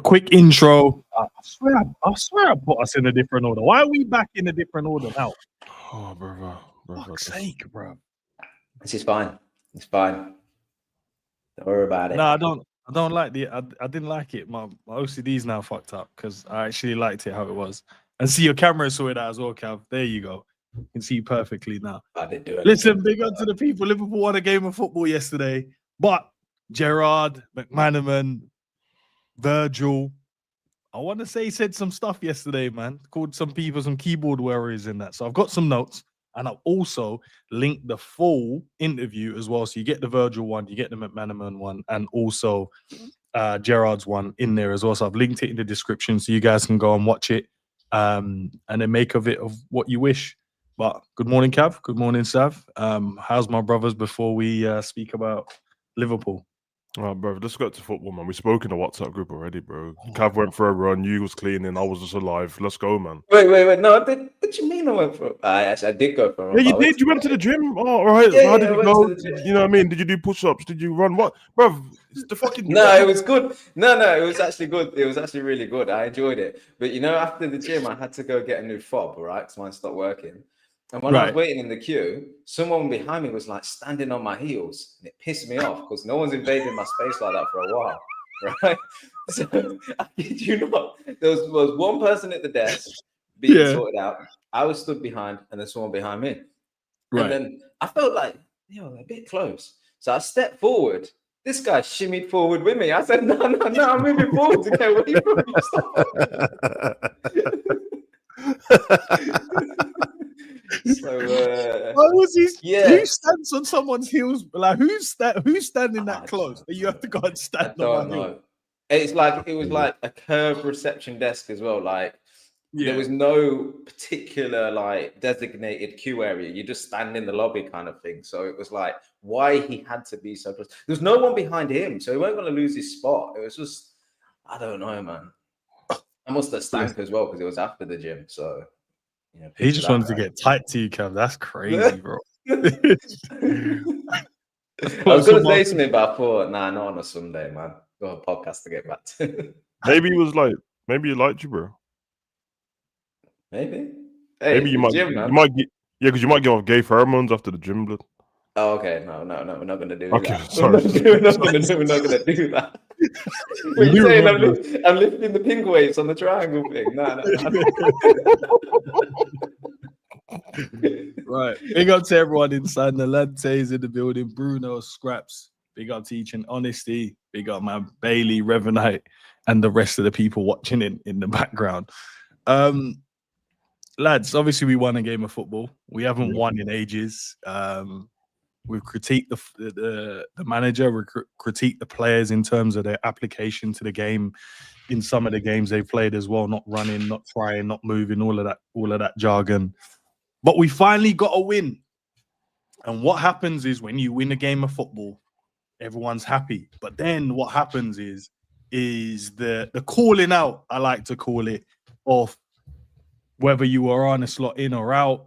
quick intro. I swear I put us in a different order. Why are we back in a different order now? Oh, brother. Fuck's sake, bro. This is fine. It's fine. Don't worry about it. No, I don't like I didn't like it. My OCD's now fucked up because I actually liked it how it was. And see your camera sorted out as well, Cav. There you go. You can see perfectly now. I didn't do it. Listen, big up to the people. Liverpool won a game of football yesterday, but Gerrard, MCMANAMAN, VIRGIL, I want to say he said some stuff yesterday, man. Called some people some keyboard warriors in that. So I've got some notes, and I've also linked the full interview as well. So you get the VIRGIL one, you get the MCMANAMAN one, and also Gerrard's one in there as well. So I've linked it in the description so you guys can go and watch it and then make of it of what you wish. But good morning, Cav. Good morning, Sav. How's my brothers before we speak about Liverpool? Oh, bro, let's get to football, man. We spoke in the WhatsApp group already, bro. Cav went for a run. You was cleaning. I was just alive. Let's go, man. Wait. No, what do you mean I went for? I did go for a run. Yeah, you did. You went to the gym. Oh, all right. Yeah, How did it go? You know what I mean? Did you do push-ups? Did you run? What, bro? It's the fucking. No, it was good. No, it was actually good. It was actually really good. I enjoyed it. But you know, after the gym, I had to go get a new fob, right? Because mine stopped working. And when I was waiting in the queue, someone behind me was like standing on my heels, and it pissed me off because no one's invaded my space like that for a while, right? So I kid you not, there was one person at the desk being sorted out. I was stood behind, and there's someone behind me. Right. And then I felt like, a bit close. So I stepped forward. This guy shimmied forward with me. I said, no, I'm moving forward to get away from you. So what was he? Yeah, who stands on someone's heels? Like who's standing that close that you have to go and stand? I don't know. It's like it was like a curved reception desk as well. Like there was no particular like designated queue area. You just stand in the lobby kind of thing. So it was like why he had to be so close. There's no one behind him, so he wasn't going to lose his spot. It was just I don't know, man. I must have stank as well because it was after the gym. So. He just wanted to get tight to you, Kev. That's crazy, bro. I was going to say something, but I thought, nah, not on a Sunday, man. Got a podcast to get back to. Maybe he liked you, bro. Maybe. Hey, maybe you might get, because you might get off gay pheromones after the gym, blood. Oh, okay. No, we're not going to do that. Sorry. We're not going to do that. What are you saying? I'm lifting the pink weights on the triangle thing. No. Right. Big up to everyone inside. Nalante's in the building. Bruno, Scraps. Big up to Each and Honesty. Big up, man. Bailey, Revenite, and the rest of the people watching in the background. Lads, obviously we won a game of football. We haven't won in ages. We've critiqued the manager, we critiqued the players in terms of their application to the game in some of the games they've played as well, not running, not trying, not moving, all of that jargon. But we finally got a win. And what happens is when you win a game of football, everyone's happy. But then what happens is the calling out, I like to call it, of whether you are Arne Slot in or out,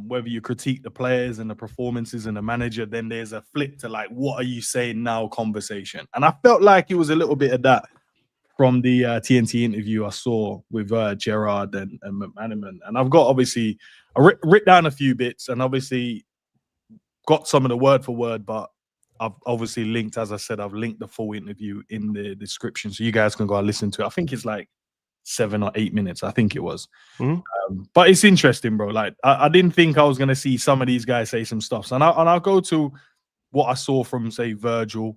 whether you critique the players and the performances and the manager, then there's a flip to like, what are you saying now conversation. And I felt like it was a little bit of that from the TNT interview I saw with Gerrard and MCMANAMAN. And I've got obviously, I writ down a few bits and obviously got some of the word for word, but I've obviously linked, as I said, I've linked the full interview in the description so you guys can go and listen to it. I think it's like 7 or 8 minutes, I think it was. But it's interesting, bro. Like I didn't think I was going to see some of these guys say some stuff. So, and I'll go to what I saw from, say, VIRGIL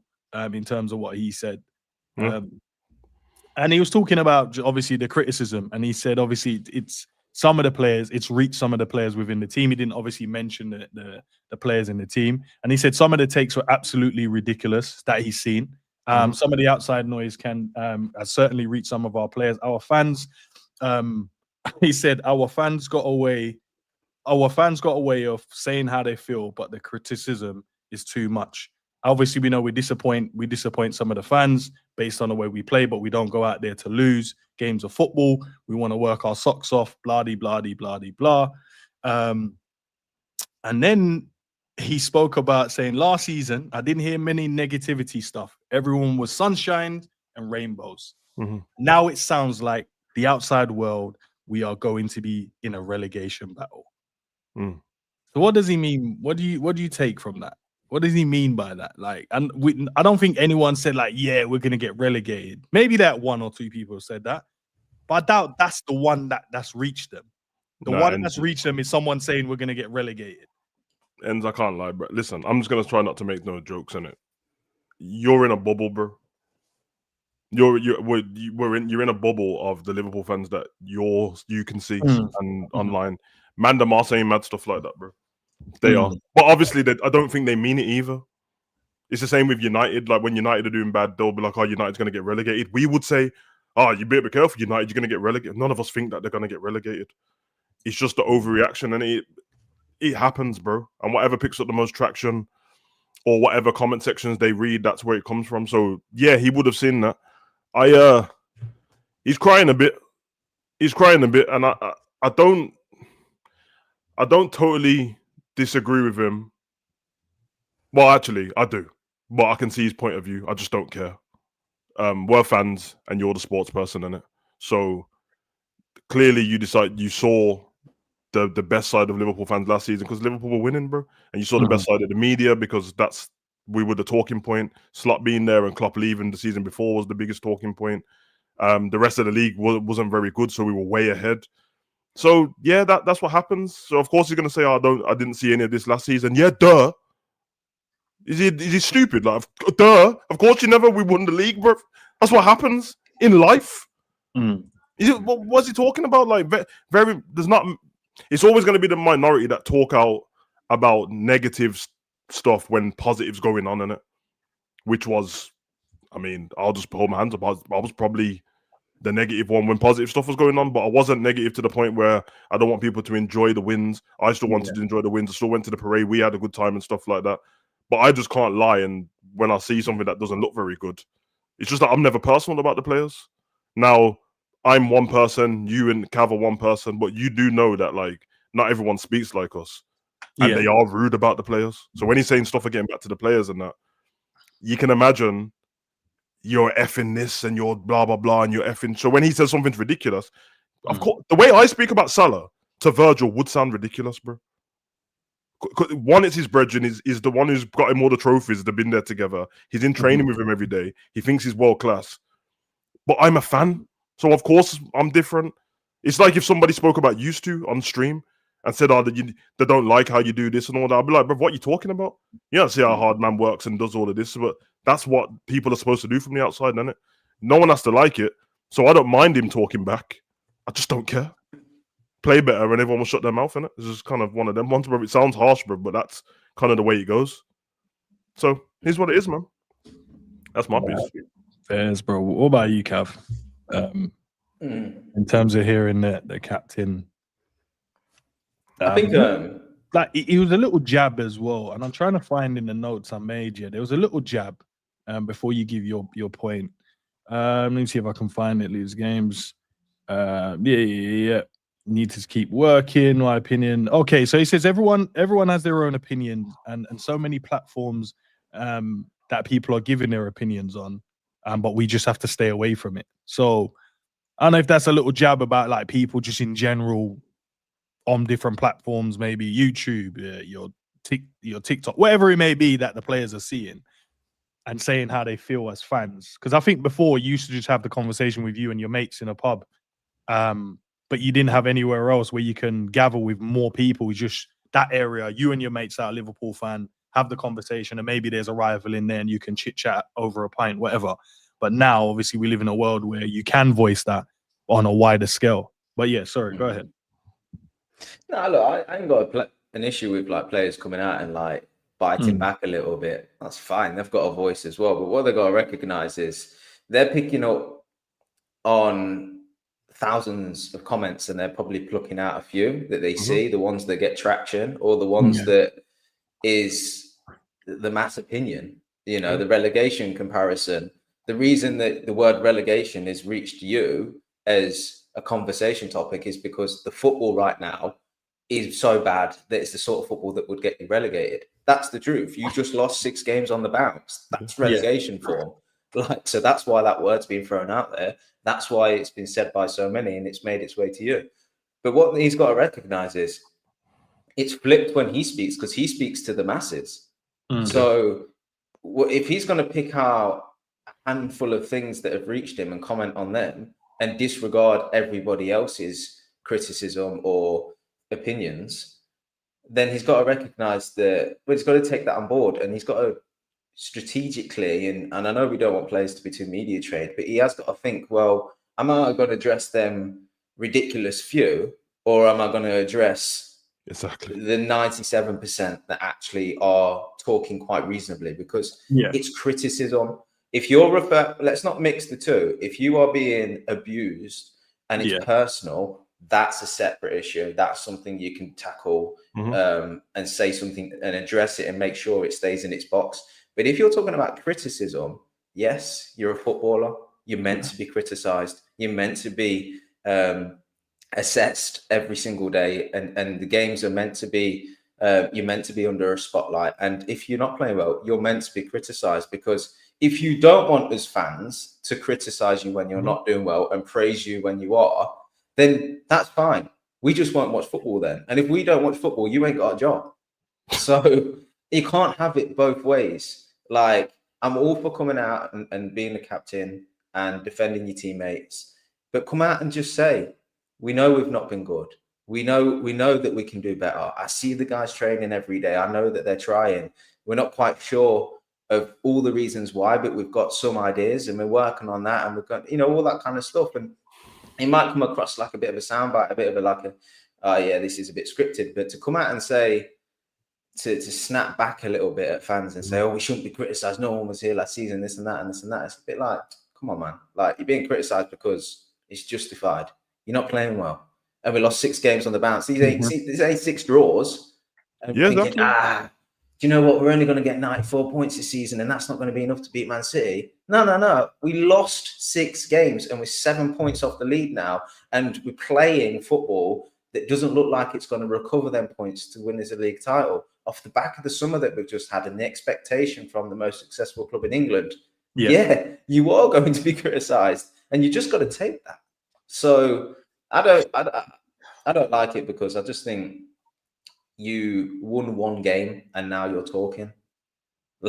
in terms of what he said. And he was talking about obviously the criticism, and he said obviously it's some of the players, it's reached some of the players within the team. He didn't obviously mention the players in the team, and he said some of the takes were absolutely ridiculous that he's seen. Some of the outside noise has certainly reached some of our players. Our fans, he said, our fans got a way of saying how they feel, but the criticism is too much. Obviously, we know we disappoint some of the fans based on the way we play, but we don't go out there to lose games of football. We want to work our socks off, blah. And then he spoke about saying last season, I didn't hear many negativity stuff. Everyone was sunshine and rainbows. Now it sounds like the outside world, we are going to be in a relegation battle. So what does he mean? What do you take from that? What does he mean by that? Like, and I don't think anyone said like, yeah, we're gonna get relegated. Maybe that one or two people said that, but I doubt that's the one that's reached them. The one that's reached them is someone saying we're gonna get relegated. And I can't lie, bro. Listen, I'm just gonna try not to make no jokes in it. You're in a bubble, bro. You're in a bubble of the Liverpool fans that you can see and online. Man, them are saying mad stuff like that, bro. They are, but obviously, I don't think they mean it either. It's the same with United. Like when United are doing bad, they'll be like, "Oh, United's going to get relegated." We would say, "Oh, you better be careful, United. You're going to get relegated." None of us think that they're going to get relegated. It's just the overreaction, and it happens, bro. And whatever picks up the most traction, or whatever comment sections they read, that's where it comes from. So yeah, he would have seen that. He's crying a bit. He's crying a bit, and I don't totally disagree with him. Well, actually, I do, but I can see his point of view. I just don't care. We're fans, and you're the sports person in it. So clearly, you saw the best side of Liverpool fans last season because Liverpool were winning, bro, and you saw the best side of the media because we were the talking point. Slot being there and Klopp leaving the season before was the biggest talking point. The rest of the league wasn't very good, so we were way ahead. So yeah, that's what happens. So of course he's gonna say, "Oh, I didn't see any of this last season." Yeah, duh. Is he stupid? Like, duh. Of course we won the league, bro. That's what happens in life. What's he talking about? Like, there's not. It's always going to be the minority that talk out about negative stuff when positive's going on in it. Which was, I mean, I'll just hold my hands up. I was probably the negative one when positive stuff was going on, but I wasn't negative to the point where I don't want people to enjoy the wins. I still wanted to enjoy the wins. I still went to the parade. We had a good time and stuff like that. But I just can't lie. And when I see something that doesn't look very good, it's just that I'm never personal about the players. Now, I'm one person, you and Cav are one person, but you do know that like not everyone speaks like us. And they are rude about the players. So when he's saying stuff again back to the players and that, you can imagine you're effing this and you're blah, blah, blah, and you're effing. So when he says something ridiculous, of course, the way I speak about Salah to Virgil would sound ridiculous, bro. One, it's his brethren, is the one who's got him all the trophies. They've been there together. He's in training with him every day. He thinks he's world class. But I'm a fan. So, of course, I'm different. It's like if somebody spoke about used to on stream and said, "Oh, they don't like how you do this and all that." I'd be like, "Bro, what are you talking about? You don't see how hard man works and does all of this." But that's what people are supposed to do from the outside, isn't it? No one has to like it. So I don't mind him talking back. I just don't care. Play better and everyone will shut their mouth, innit? It's just kind of one of them ones, bro. It sounds harsh, bro, but that's kind of the way it goes. So here's what it is, man. That's my piece. Fairs, bro. What about you, Cav? In terms of hearing the captain, I think like he was a little jab as well, and I'm trying to find in the notes I made. Yeah, there was a little jab before you give your point. Let me see if I can find it. Leaves games. Yeah. Need to keep working. My opinion. Okay, so he says everyone has their own opinions, and so many platforms that people are giving their opinions on, but we just have to stay away from it. So I don't know if that's a little jab about like people just in general on different platforms, maybe YouTube, your TikTok, whatever it may be that the players are seeing and saying how they feel as fans. Because I think before you used to just have the conversation with you and your mates in a pub, but you didn't have anywhere else where you can gather with more people. Just that area, you and your mates that are Liverpool fan, have the conversation, and maybe there's a rival in there and you can chit chat over a pint, whatever. But now, obviously, we live in a world where you can voice that on a wider scale. But yeah, sorry, go ahead. No, look, I ain't got an issue with like players coming out and like biting back a little bit. That's fine. They've got a voice as well. But what they got to recognize is they're picking up on thousands of comments and they're probably plucking out a few that they see, the ones that get traction or the ones that is the mass opinion, you know, the relegation comparison. The reason that the word relegation has reached you as a conversation topic is because the football right now is so bad that it's the sort of football that would get you relegated. That's the truth. You just lost 6 games on the bounce. That's relegation form. Like, so that's why that word's been thrown out there. That's why it's been said by so many, and it's made its way to you. But what he's got to recognize is it's flipped when he speaks, because he speaks to the masses. So if he's going to pick out a handful of things that have reached him and comment on them and disregard everybody else's criticism or opinions, then he's got to recognize that, but he's got to take that on board, and he's got to strategically, and I know we don't want players to be too media trained, but he has got to think, well, am I going to address them ridiculous few, or am I going to address exactly the 97% that actually are talking quite reasonably? Because it's criticism. If you're let's not mix the two. If you are being abused and it's personal, that's a separate issue. That's something you can tackle and say something and address it and make sure it stays in its box. But if you're talking about criticism, yes, you're a footballer. You're meant to be criticized. You're meant to be assessed every single day, and the games are meant to be. You're meant to be under a spotlight. And if you're not playing well, you're meant to be criticized, because if you don't want us fans to criticize you when you're not doing well and praise you when you are, then that's fine. We just won't watch football then. And if we don't watch football, you ain't got a job. So you can't have it both ways. Like, I'm all for coming out and being the captain and defending your teammates, but come out and just say, we know we've not been good. We know that we can do better. I see the guys training every day. I know that they're trying. We're not quite sure of all the reasons why, but we've got some ideas and we're working on that, and we've got, all that kind of stuff. And it might come across like a bit of a soundbite, a bit of this is a bit scripted, but to come out and say, to snap back a little bit at fans and say, oh, we shouldn't be criticized. No one was here last season, this and that, and this and that. It's a bit like, come on, man. Like, you're being criticized because it's justified. You're not playing well. And we lost 6 games on the bounce. These ain't 6 draws. And thinking, do you know what? We're only going to get 94 points this season, and that's not going to be enough to beat Man City. No. We lost 6 games, and we're 7 points off the lead now. And we're playing football that doesn't look like it's going to recover them points to win this league title off the back of the summer that we've just had and the expectation from the most successful club in England. Yeah, you are going to be criticised, and you just got to take that. So I don't like it, because I just think you won 1 game and now you're talking.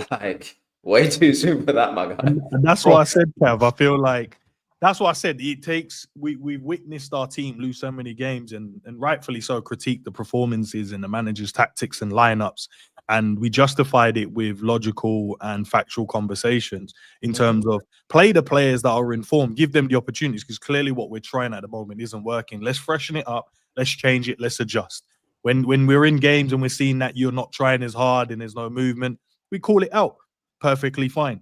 Like, way too soon for that, my guy. And that's what I said, Kev. I feel like that's what I said. It takes, we've witnessed our team lose so many games, and rightfully so, critique the performances and the manager's tactics and lineups. And we justified it with logical and factual conversations in terms of play the players that are informed, give them the opportunities, because clearly what we're trying at the moment isn't working. Let's freshen it up. Let's change it. Let's adjust. When we're in games and we're seeing that you're not trying as hard and there's no movement, we call it out. Perfectly fine.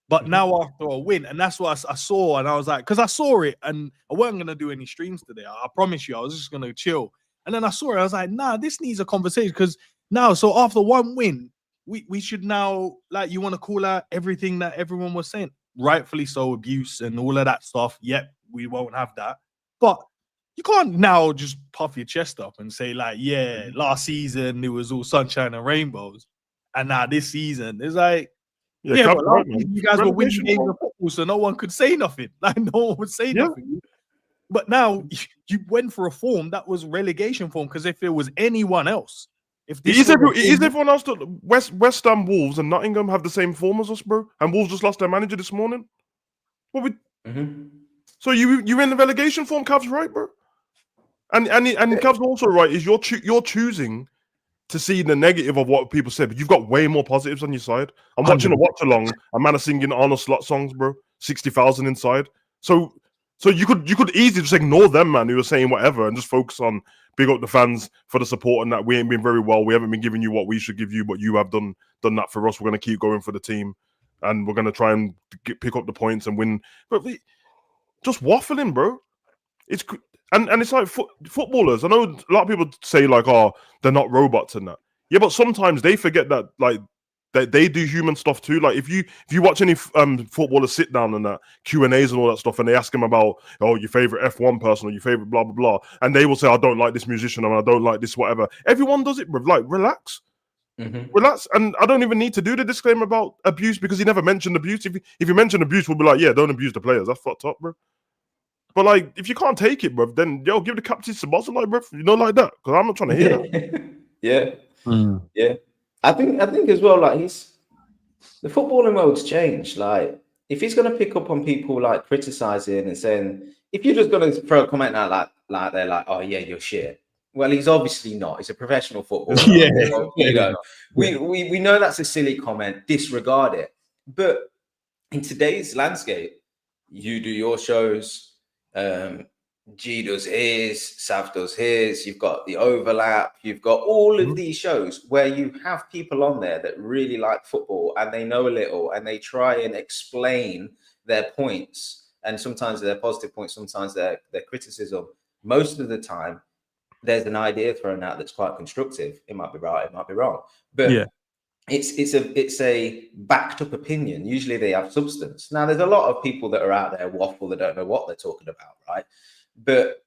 But now after a win, and that's what I saw, and I was like, because I saw it, and I wasn't going to do any streams today. I promise you, I was just going to chill. And then I saw it, I was like, nah, this needs a conversation, because now, so after 1 win, we should now, like, you want to call out everything that everyone was saying. Rightfully so, abuse and all of that stuff. Yep, we won't have that. But you can't now just puff your chest up and say, like, yeah, last season it was all sunshine and rainbows, and now this season it's like, but last season you guys were winning games of football, so no one could say nothing. Like, no one would say nothing. But now you went for a form that was relegation form, because if it was anyone else, is everyone else that West Ham, Wolves, and Nottingham have the same form as us, bro? And Wolves just lost their manager this morning. So you're in the relegation form, Cavs, right, bro? And Cavs also right is you're choosing to see the negative of what people said, but you've got way more positives on your side. I'm watching a watch along, a man is singing Arne Slot songs, bro. 60,000 inside. So you could easily just ignore them, man, who are saying whatever, and just focus on big up the fans for the support, and that we ain't been very well. We haven't been giving you what we should give you, but you have done that for us. We're going to keep going for the team, and we're going to try and pick up the points and win. But just waffling, bro. It's like footballers. I know a lot of people say, like, oh, they're not robots and that. Yeah, but sometimes they forget that, like, that they do human stuff too. Like, if you watch any footballers sit down and that Q&As and all that stuff, and they ask them about, oh, your favorite F1 person or your favorite blah blah blah, and they will say, I don't like this musician or I don't like this whatever. Everyone does it, bro. Like, relax. Relax. And I don't even need to do the disclaimer about abuse because he never mentioned abuse. If you mention abuse, we'll be like, yeah, don't abuse the players. That's fucked up, bro. But like, if you can't take it, bro, then give the captain some boss, like, bro, like that. Because I'm not trying to hear that. Mm. Yeah. I think as well, like the footballing world's changed. Like, if he's gonna pick up on people like criticizing and saying, if you're just gonna throw a comment out like they're like, oh yeah, you're shit. Well, he's obviously not. He's a professional footballer. We know that's a silly comment. Disregard it. But in today's landscape, you do your shows. G does his, Sav does his, you've got the overlap, you've got all of these shows where you have people on there that really like football and they know a little and they try and explain their points, and sometimes they're positive points, sometimes they're criticism. Most of the time there's an idea thrown out that's quite constructive. It might be right, it might be wrong, but it's a backed up opinion. Usually they have substance. Now there's a lot of people that are out there waffle that don't know what they're talking about, right? But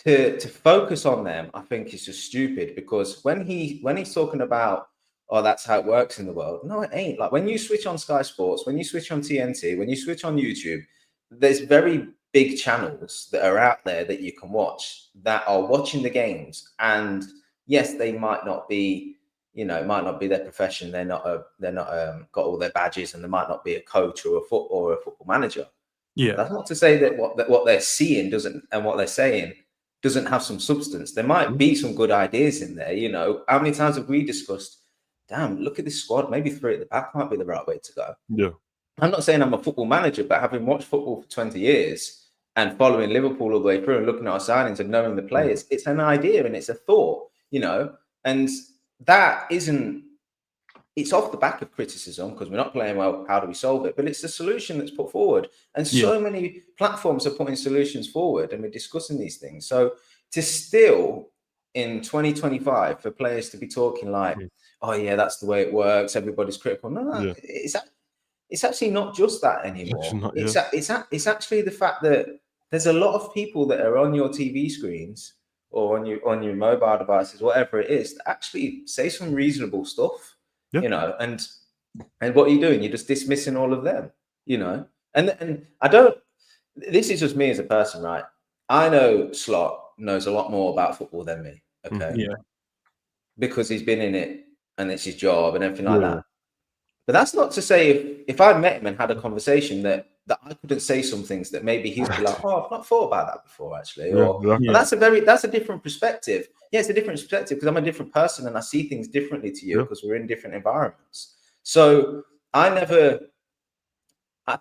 to focus on them, I think is just stupid, because when he's talking about, oh, that's how it works in the world. No, it ain't. Like, when you switch on Sky Sports, when you switch on TNT, when you switch on YouTube, there's very big channels that are out there that you can watch that are watching the games. And yes, they might not be, it might not be their profession. They're not got all their badges, and they might not be a coach or a football manager. Yeah, that's not to say that what they're seeing and what they're saying doesn't have some substance. There might be some good ideas in there. How many times have we discussed, damn, look at this squad, maybe 3 at the back might be the right way to go. Yeah. I'm not saying I'm a football manager, but having watched football for 20 years and following Liverpool all the way through and looking at our signings and knowing the players, it's an idea and it's a thought, and that isn't, it's off the back of criticism because we're not playing well. How do we solve it? But it's the solution that's put forward. And so many platforms are putting solutions forward, and we're discussing these things. So to still in 2025 for players to be talking like, oh yeah, that's the way it works, everybody's critical. No, it's actually not just that anymore. It's actually the fact that there's a lot of people that are on your TV screens or on your mobile devices, whatever it is, that actually say some reasonable stuff. And what are you doing? You're just dismissing all of them, and I don't, this is just me as a person, right? I know Slot knows a lot more about football than me. Okay. Because he's been in it and it's his job and everything like that. But that's not to say if I met him and had a conversation that I couldn't say some things that maybe he'd be like, oh, I've not thought about that before, actually. That's a different perspective. Yeah, it's a different perspective because I'm a different person and I see things differently to you because we're in different environments. So I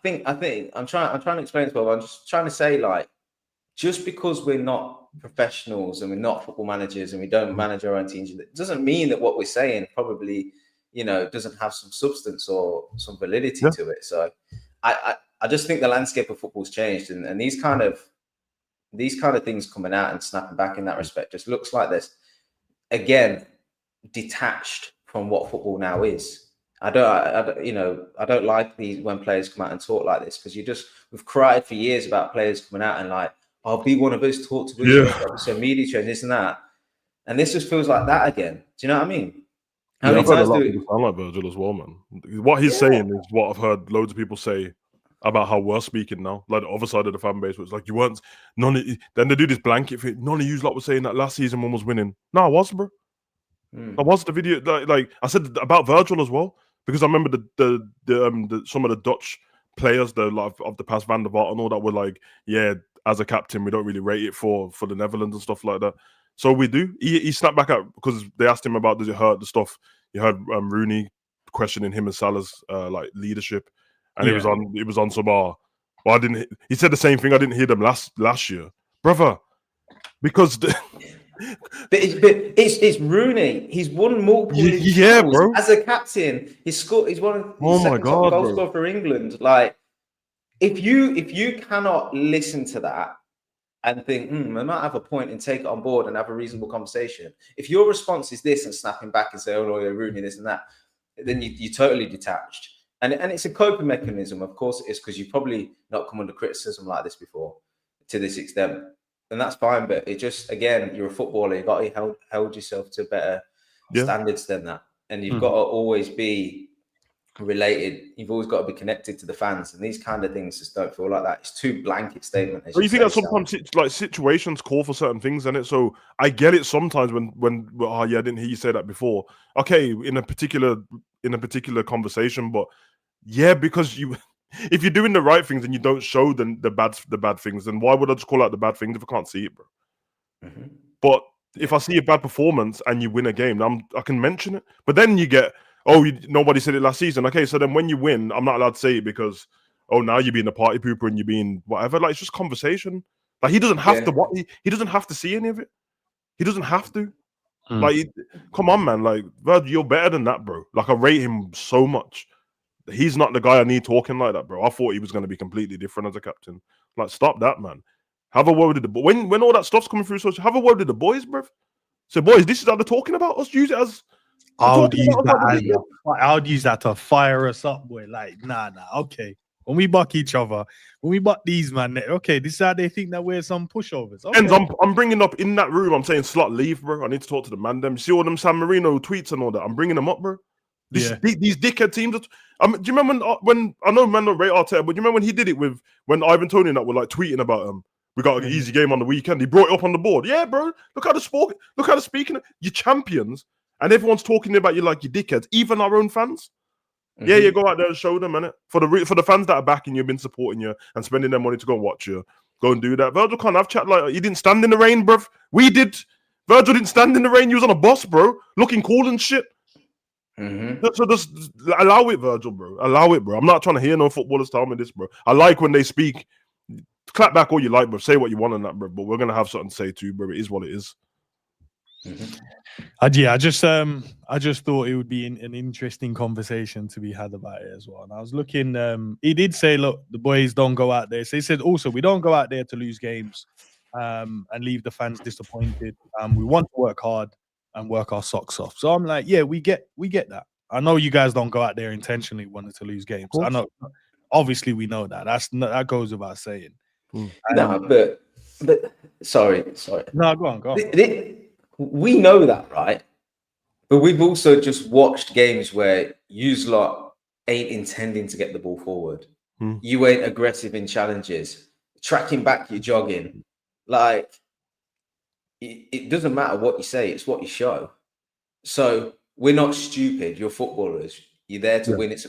think I'm trying to explain this well. I'm just trying to say, like, just because we're not professionals and we're not football managers and we don't manage our own teams, it doesn't mean that what we're saying probably, doesn't have some substance or some validity to it. So I just think the landscape of football's changed, and these kind of things coming out and snapping back in that respect just looks like this, again, detached from what football now is. I don't like these when players come out and talk like this, because we've cried for years about players coming out and like, I'll be one of us, talk to us, so media train, this and that, and this just feels like that again. Do you know what I mean? I've heard a lot of people sound like Virgil as well, man. What he's saying is what I've heard loads of people say about how we're speaking now, like the other side of the fan base, where it's like, you weren't, then they do this blanket thing. None of you lot were saying that last season one was winning. No, I wasn't, bro. I watched the video, like I said about Virgil as well, because I remember some of the Dutch players, of the past, Van der Vaart and all that, were like, yeah, as a captain, we don't really rate it for the Netherlands and stuff like that. So we do. He snapped back out because they asked him about, does it hurt the stuff? You heard Rooney questioning him and Salah's like leadership, and it was on some well, I didn't. He said the same thing. I didn't hear them last year, brother, because. But it's Rooney. He's won multiple titles. Bro. As a captain, he's one of the second top goal scorer for England. Like, if you cannot listen to that and think, I might have a point, and take it on board and have a reasonable conversation. If your response is this and snapping back and say, oh no, you're Rooney, this and that, then you're totally detached. And it's a coping mechanism, of course it is, because you've probably not come under criticism like this before to this extent. And that's fine, but it just, again, you're a footballer, you got to hold yourself to better standards than that. and you've got to always be related. You've always got to be connected to the fans, and these kind of things just don't feel like that. It's too blanket statement. But you think that sometimes like situations call for certain things, and it. So I get it sometimes when oh yeah, I didn't hear you say that before. Okay, in a particular conversation, but yeah, because you. If you're doing the right things and you don't show the bad things, then why would I just call out the bad things if I can't see it, bro? But if I see a bad performance and you win a game, I can mention it. But then you get, nobody said it last season. Okay, so then when you win, I'm not allowed to say it because, now you're being a party pooper and you're being whatever. Like, it's just conversation. Like, he doesn't have to he doesn't have to see any of it. He doesn't have to. Like, come on, man. Like, Virgil, you're better than that, bro. Like, I rate him so much. He's not the guy I need talking like that, bro. I thought he was going to be completely different as a captain. Like, stop that, man. Have a word with the boys. When all that stuff's coming through, so have a word with the boys, bro. So, boys, this is how they're talking about us. Use it as. I would use that to fire us up, boy. Like, nah. Okay, when we buck each other, when we buck these man, okay, this is how they think that we're some pushovers. Okay. I'm bringing up in that room. I'm saying, Slot, leave, bro. I need to talk to the man. Them see all them San Marino tweets and all that. I'm bringing them up, bro. These dickhead teams. Do you remember when I know man don't rate Arteta, but do you remember when he did it with when Ivan Toney and that were like tweeting about we got an easy game on the weekend. He brought it up on the board. Yeah, bro. Look how the speaking. You're champions, and everyone's talking about you like you dickheads. Even our own fans. Yeah, you go out there and show them, innit? For the fans that are backing you, been supporting you, and spending their money to go and watch you, go and do that. Virgil can't have chat like he didn't stand in the rain, bruv. We did. Virgil didn't stand in the rain. He was on a bus, bro, looking cool and shit. So just allow it, Virgil, bro. Allow it, bro. I'm not trying to hear no footballers tell me this, bro. I like when they speak. Clap back all you like, bro. Say what you want on that, bro. But we're gonna have something to say too, bro. It is what it is. I just thought it would be an interesting conversation to be had about it as well. And I was looking. He did say, look, the boys don't go out there. So he said also we don't go out there to lose games and leave the fans disappointed. We want to work hard and work our socks off. So I'm like, yeah, we get that. I know you guys don't go out there intentionally wanting to lose games. I know, obviously, we know that. That goes without saying. No, but sorry. No, go on. We know that, right? But we've also just watched games where you lot ain't intending to get the ball forward. You ain't aggressive in challenges, tracking back, you're jogging. Like, it doesn't matter what you say, it's what you show. So we're not stupid. You're footballers. You're there to win. It's a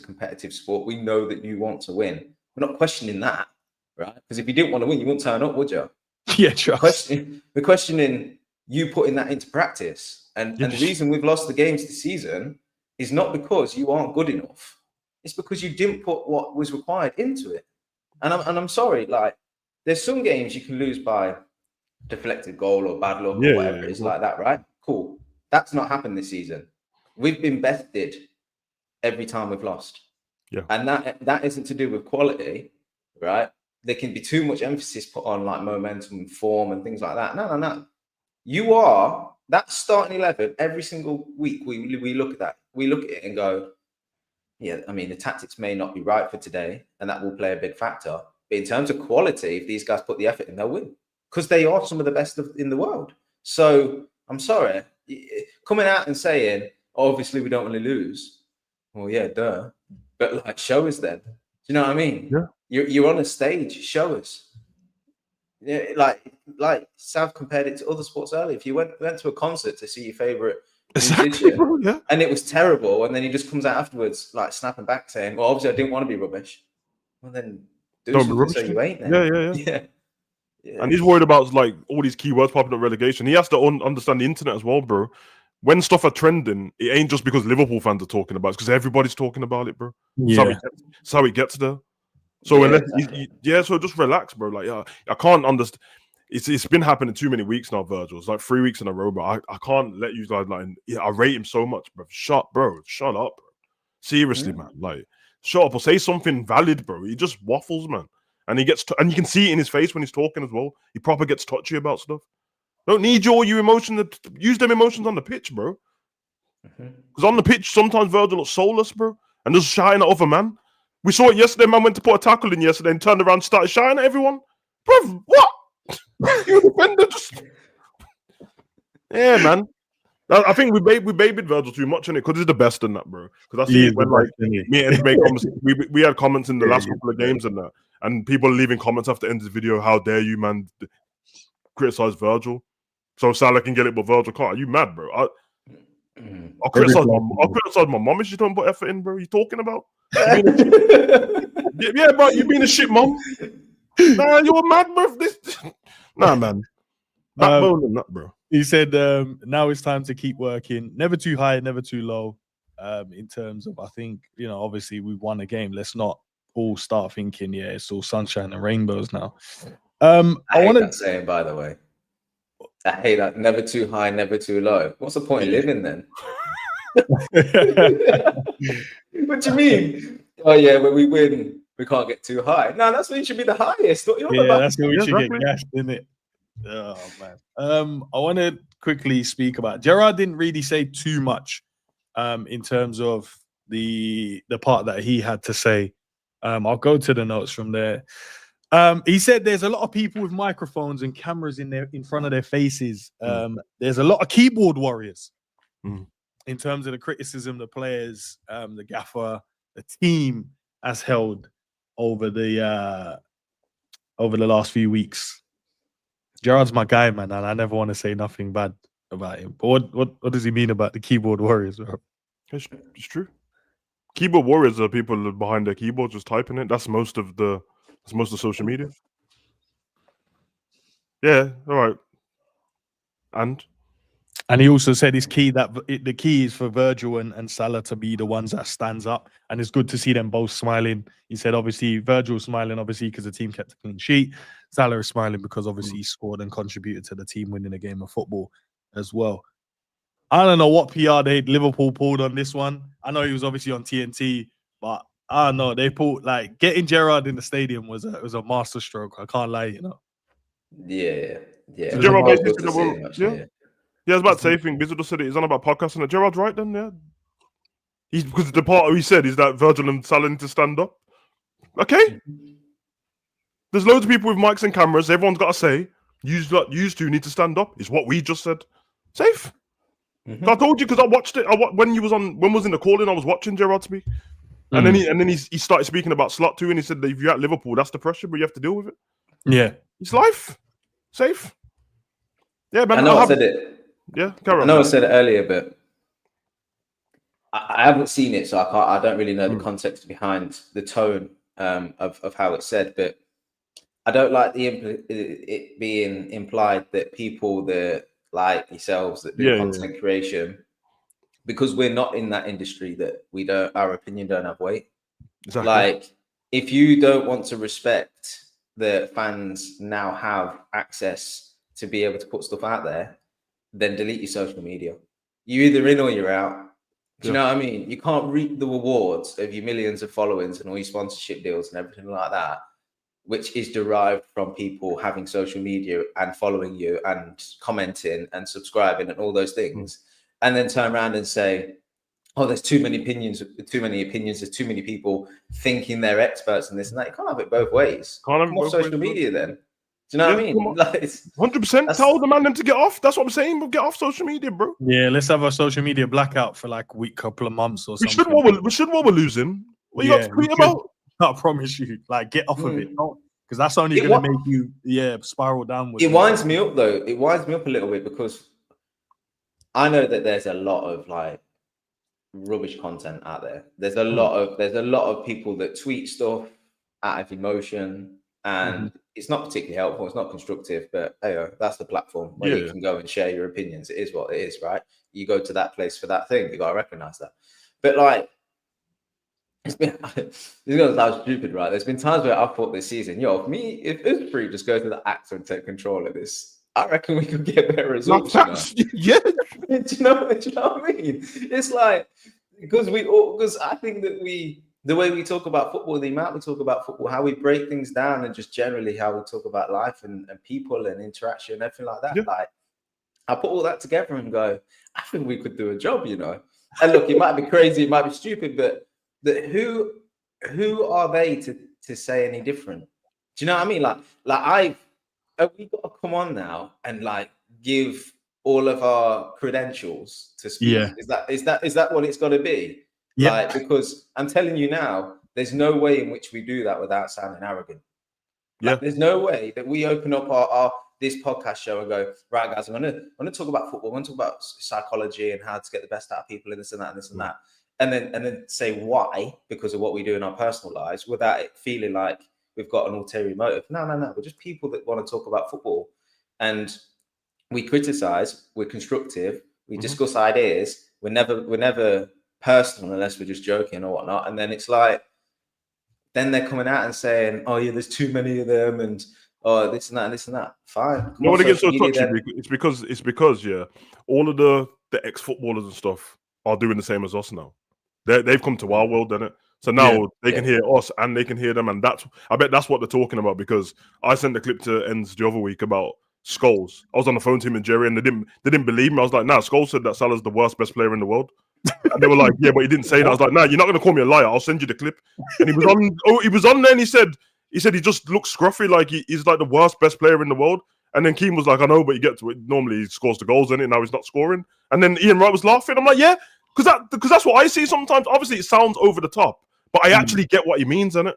competitive sport. We know that you want to win. We're not questioning that, right? Because if you didn't want to win, you wouldn't turn up, would you? Yeah, true. We're questioning you putting that into practice. And the reason we've lost the games this season is not because you aren't good enough. It's because you didn't put what was required into it. And I'm sorry, like, there's some games you can lose by deflected goal or bad luck or whatever. It's like that, right? Cool. That's not happened this season. We've been bested every time we've lost. Yeah. And that isn't to do with quality, right? There can be too much emphasis put on like momentum and form and things like that. No. You are that starting 11 every single week. We look at that. We look at it and go, yeah, I mean, the tactics may not be right for today, and that will play a big factor. But in terms of quality, if these guys put the effort in, they'll win. Because they are some of the best in the world. So I'm sorry, coming out and saying, obviously we don't want to lose. Well, yeah, duh. But like, show us then. Do you know what I mean? Yeah. You're on a stage. Show us. Yeah, like Sav compared it to other sports earlier. If you went to a concert to see your favorite musician, and it was terrible, and then he just comes out afterwards like snapping back saying, "Well, obviously I didn't want to be rubbish." Well, then don't be rubbish. So you ain't then. Yeah. And he's worried about like all these keywords popping up relegation. He has to understand the internet as well, bro. When stuff are trending, it ain't just because Liverpool fans are talking about it, because everybody's talking about it, bro. Yeah. That's how it gets there. So so just relax, bro. Like, I can't understand. It's been happening too many weeks now, Virgil. It's like 3 weeks in a row, bro. I can't let you guys like. I rate him so much, bro. Shut up, bro. Seriously, man. Like, shut up or say something valid, bro. He just waffles, man. And he gets, and you can see it in his face when he's talking as well. He proper gets touchy about stuff. Don't need all your emotions. Use them emotions on the pitch, bro. Because on the pitch, sometimes Virgil looks soulless, bro, and just shouting at other man. We saw it yesterday. Man went to put a tackle in yesterday and turned around and started shouting at everyone. Bro, what? You defender just... Yeah, man. I think we babied Virgil too much in it because he's the best in that, bro. Because I see it when like me and made comments. We had comments in the last couple of games and that, and people leaving comments after the end of the video. How dare you, man, criticize Virgil? So Salah can get it, but Virgil can't. Are you mad, bro? I'll criticize my mom if she don't put effort in, bro. You talking about? Yeah, bro, you being a shit mom. Nah, you're mad, bro. Nah, man. Backbone and that, bro. He said, now it's time to keep working. Never too high, never too low. In terms of, I think, obviously we won a game. Let's not all start thinking, yeah, it's all sunshine and rainbows now. I hate that saying, by the way. I hate that. Never too high, never too low. What's the point of living then? What do you mean? Oh, yeah, when we win, we can't get too high. No, that's when you should be the highest. What you're about? That's when we should get gassed, isn't it? Oh man. I want to quickly speak about Gerrard. Didn't really say too much in terms of the part that he had to say. I'll go to the notes from there. He said there's a lot of people with microphones and cameras in front of their faces. There's a lot of keyboard warriors in terms of the criticism the players, the gaffer, the team has held over the last few weeks. Gerrard's my guy, man, and I never want to say nothing bad about him. But what does he mean about the keyboard warriors, bro? It's true. Keyboard warriors are people behind their keyboards just typing it. That's most of social media. Yeah, all right. And he also said it's key that the key is for Virgil and Salah to be the ones that stands up, and it's good to see them both smiling. He said obviously Virgil smiling obviously because the team kept a clean sheet. Salah is smiling because obviously he scored and contributed to the team winning a game of football as well. I don't know what PR Liverpool pulled on this one. I know he was obviously on TNT, but I don't know, they pulled like getting Gerrard in the stadium was a master stroke. I can't lie, Yeah. So Gerrard basically I was about to say, I think Bizzle just said it. He's on about podcasting. And Gerrard's right then, yeah. Because the part he said is that Virgil and Salah need to stand up. Okay. There's loads of people with mics and cameras. Everyone's got to say, you two need to stand up. Is what we just said. Safe. I told you because I watched it. When was in the calling, I was watching Gerrard speak. And then he started speaking about Slot too, and he said that if you're at Liverpool, that's the pressure, but you have to deal with it. Yeah. It's life. Safe. Yeah, man. I know I said it. Yeah, carry on. I know I said it earlier, but I haven't seen it, so I don't really know the context behind the tone of how it's said. But I don't like it being implied that people that like yourselves that do content creation, because we're not in that industry, that our opinion don't have weight. Exactly. Like if you don't want to respect that fans now have access to be able to put stuff out there, then delete your social media. You're either in or you're out. Do you know what I mean? You can't reap the rewards of your millions of followings and all your sponsorship deals and everything like that, which is derived from people having social media and following you and commenting and subscribing and all those things, and then turn around and say, oh, there's too many opinions, there's too many people thinking they're experts in this and that. You can't have it both ways. Come off social media then. Do you know what I mean? Like, 100%. Tell the man them to get off. That's what I'm saying. But get off social media, bro. Yeah, let's have a social media blackout for like a week, couple of months or something. We should while we're losing. What you got to tweet about? I promise you. Like, get off of it. Because that's only going to make you, spiral downwards. It winds me up, though. It winds me up a little bit because I know that there's a lot of like rubbish content out there. There's a lot of people that tweet stuff out of emotion, and it's not particularly helpful. It's not constructive, but hey, that's the platform where you can go and share your opinions. It is what it is, right? You go to that place for that thing. You got to recognize that. But like, it's been, this is going to sound stupid, right? There's been times where I've thought this season, if Uspree just goes to the actor and take control of this, I reckon we could get better results. Yeah. Do you know what I mean? It's like, because I think that the way we talk about football, the amount we talk about football, how we break things down, and just generally how we talk about life and people and interaction and everything like that. Yeah. Like, I put all that together and go, I think we could do a job, And look, it might be crazy, it might be stupid, but who are they to say any different? Do you know what I mean? Like we got to come on now and like give all of our credentials to speak. Yeah. Is that what it's got to be? Yep. Like, because I'm telling you now, there's no way in which we do that without sounding arrogant. Like, there's no way that we open up our this podcast show and go, right, guys, I'm gonna talk about football. I want to talk about psychology and how to get the best out of people and this and that and this and that. And then say why, because of what we do in our personal lives, without it feeling like we've got an ulterior motive. No. We're just people that want to talk about football. And we criticize, we're constructive, we discuss ideas, we're never personal unless we're just joking or whatnot. And then it's like, then they're coming out and saying, oh yeah, there's too many of them, and oh, this and that and this and that. Fine. No, when it gets so touchy, it's because all of the ex-footballers and stuff are doing the same as us now. They've come to our world, innit? So now they can hear us and they can hear them, and I bet that's what they're talking about. Because I sent a clip to Ends the other week about Scholes. I was on the phone to him and Jerry, and they didn't believe me. I was like, nah, Scholes said that Salah's the worst best player in the world. And they were like, yeah, but he didn't say that. I was like, nah, you're not gonna call me a liar. I'll send you the clip. And he was on there, and he said he just looks scruffy, like he's like the worst best player in the world. And then Keane was like, I know, but you get to it. Normally he scores the goals in it. Now he's not scoring. And then Ian Wright was laughing. I'm like, yeah, because that's what I see sometimes. Obviously, it sounds over the top, but I actually get what he means, innit?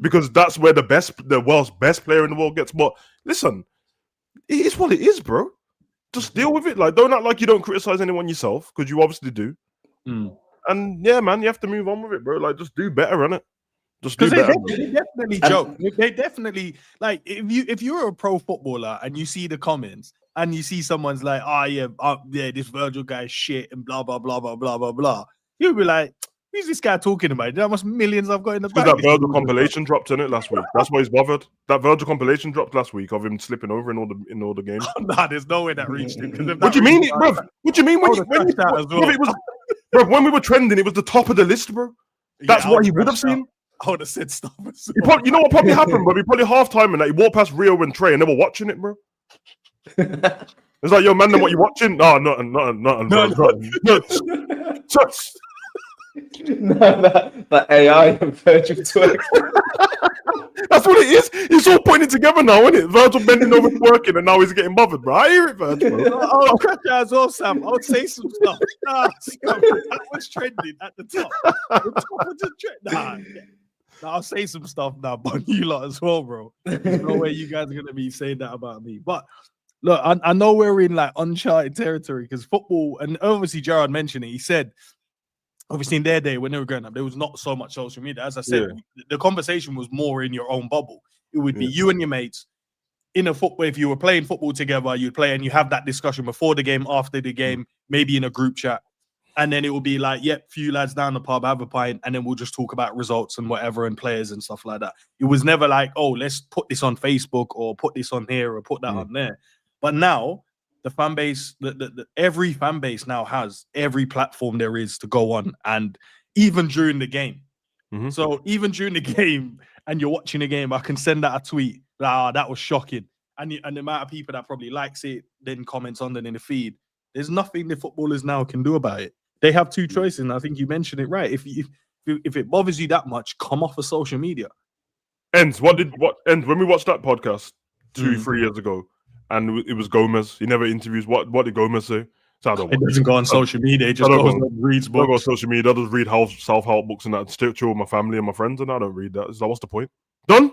Because that's where the world's best player in the world gets. But listen, it is what it is, bro. Just deal with it. Like, don't act like you don't criticize anyone yourself, because you obviously do. And yeah, man, you have to move on with it, bro. Like, just do better, innit? Just do better. They definitely joke. They definitely, like, if you're a pro footballer and you see the comments and you see someone's like, this Virgil guy's shit and blah blah blah blah blah blah blah, you'll be like, who's this guy talking about? You know how much millions I've got in the bank? Because that Virgil compilation dropped in it last week. That's why he's bothered. That Virgil compilation dropped last week of him slipping over in all the games. Nah, there's no way that reached him. What do you mean, bro? What do you mean when we were trending? It was the top of the list, bro. That's what he would have seen. I would have said stuff. You know what probably happened, bro? He probably halftime and that he walked past Rio and Trey and they were watching it, bro. It's like, yo, man, then what you watching? No, nothing. That AI and Virgil twerk. That's what it is. It's all pointing together now, isn't it? Virgil bending over working, and now he's getting bothered, bro. I hear it, Virgil. Oh, crack your as well, Sam. I would say some stuff. That was trending at the top. The top of the trend. I'll say some stuff now, but you lot as well, bro. There's no way you guys are gonna be saying that about me. But look, I know we're in like uncharted territory because football, and obviously Gerrard mentioned it. He said, obviously in their day when they were growing up, there was not so much social media. As I said, the conversation was more in your own bubble. It would be you and your mates in a football. If you were playing football together, you'd play and you have that discussion before the game, after the game, maybe in a group chat. And then it will be like, few lads down the pub, have a pint, and then we'll just talk about results and whatever and players and stuff like that. It was never like, oh, let's put this on Facebook or put this on here or put that on there. But now the fan base, every fan base now has every platform there is to go on, and even during the game. So even during the game, and you're watching the game, I can send out a tweet. That was shocking, and the amount of people that probably likes it, then comments on it in the feed. There's nothing the footballers now can do about it. They have two choices, and I think you mentioned it right. If it bothers you that much, come off of social media. Ends. When we watched that podcast 2-3 years ago, and it was Gomez. He never interviews. What did Gomez say? So It doesn't go on social media. It just goes and reads books. I don't go on social media. I just read self-help books and that. Still chill with my family and my friends, and I don't read that. It's like, what's the point? Done.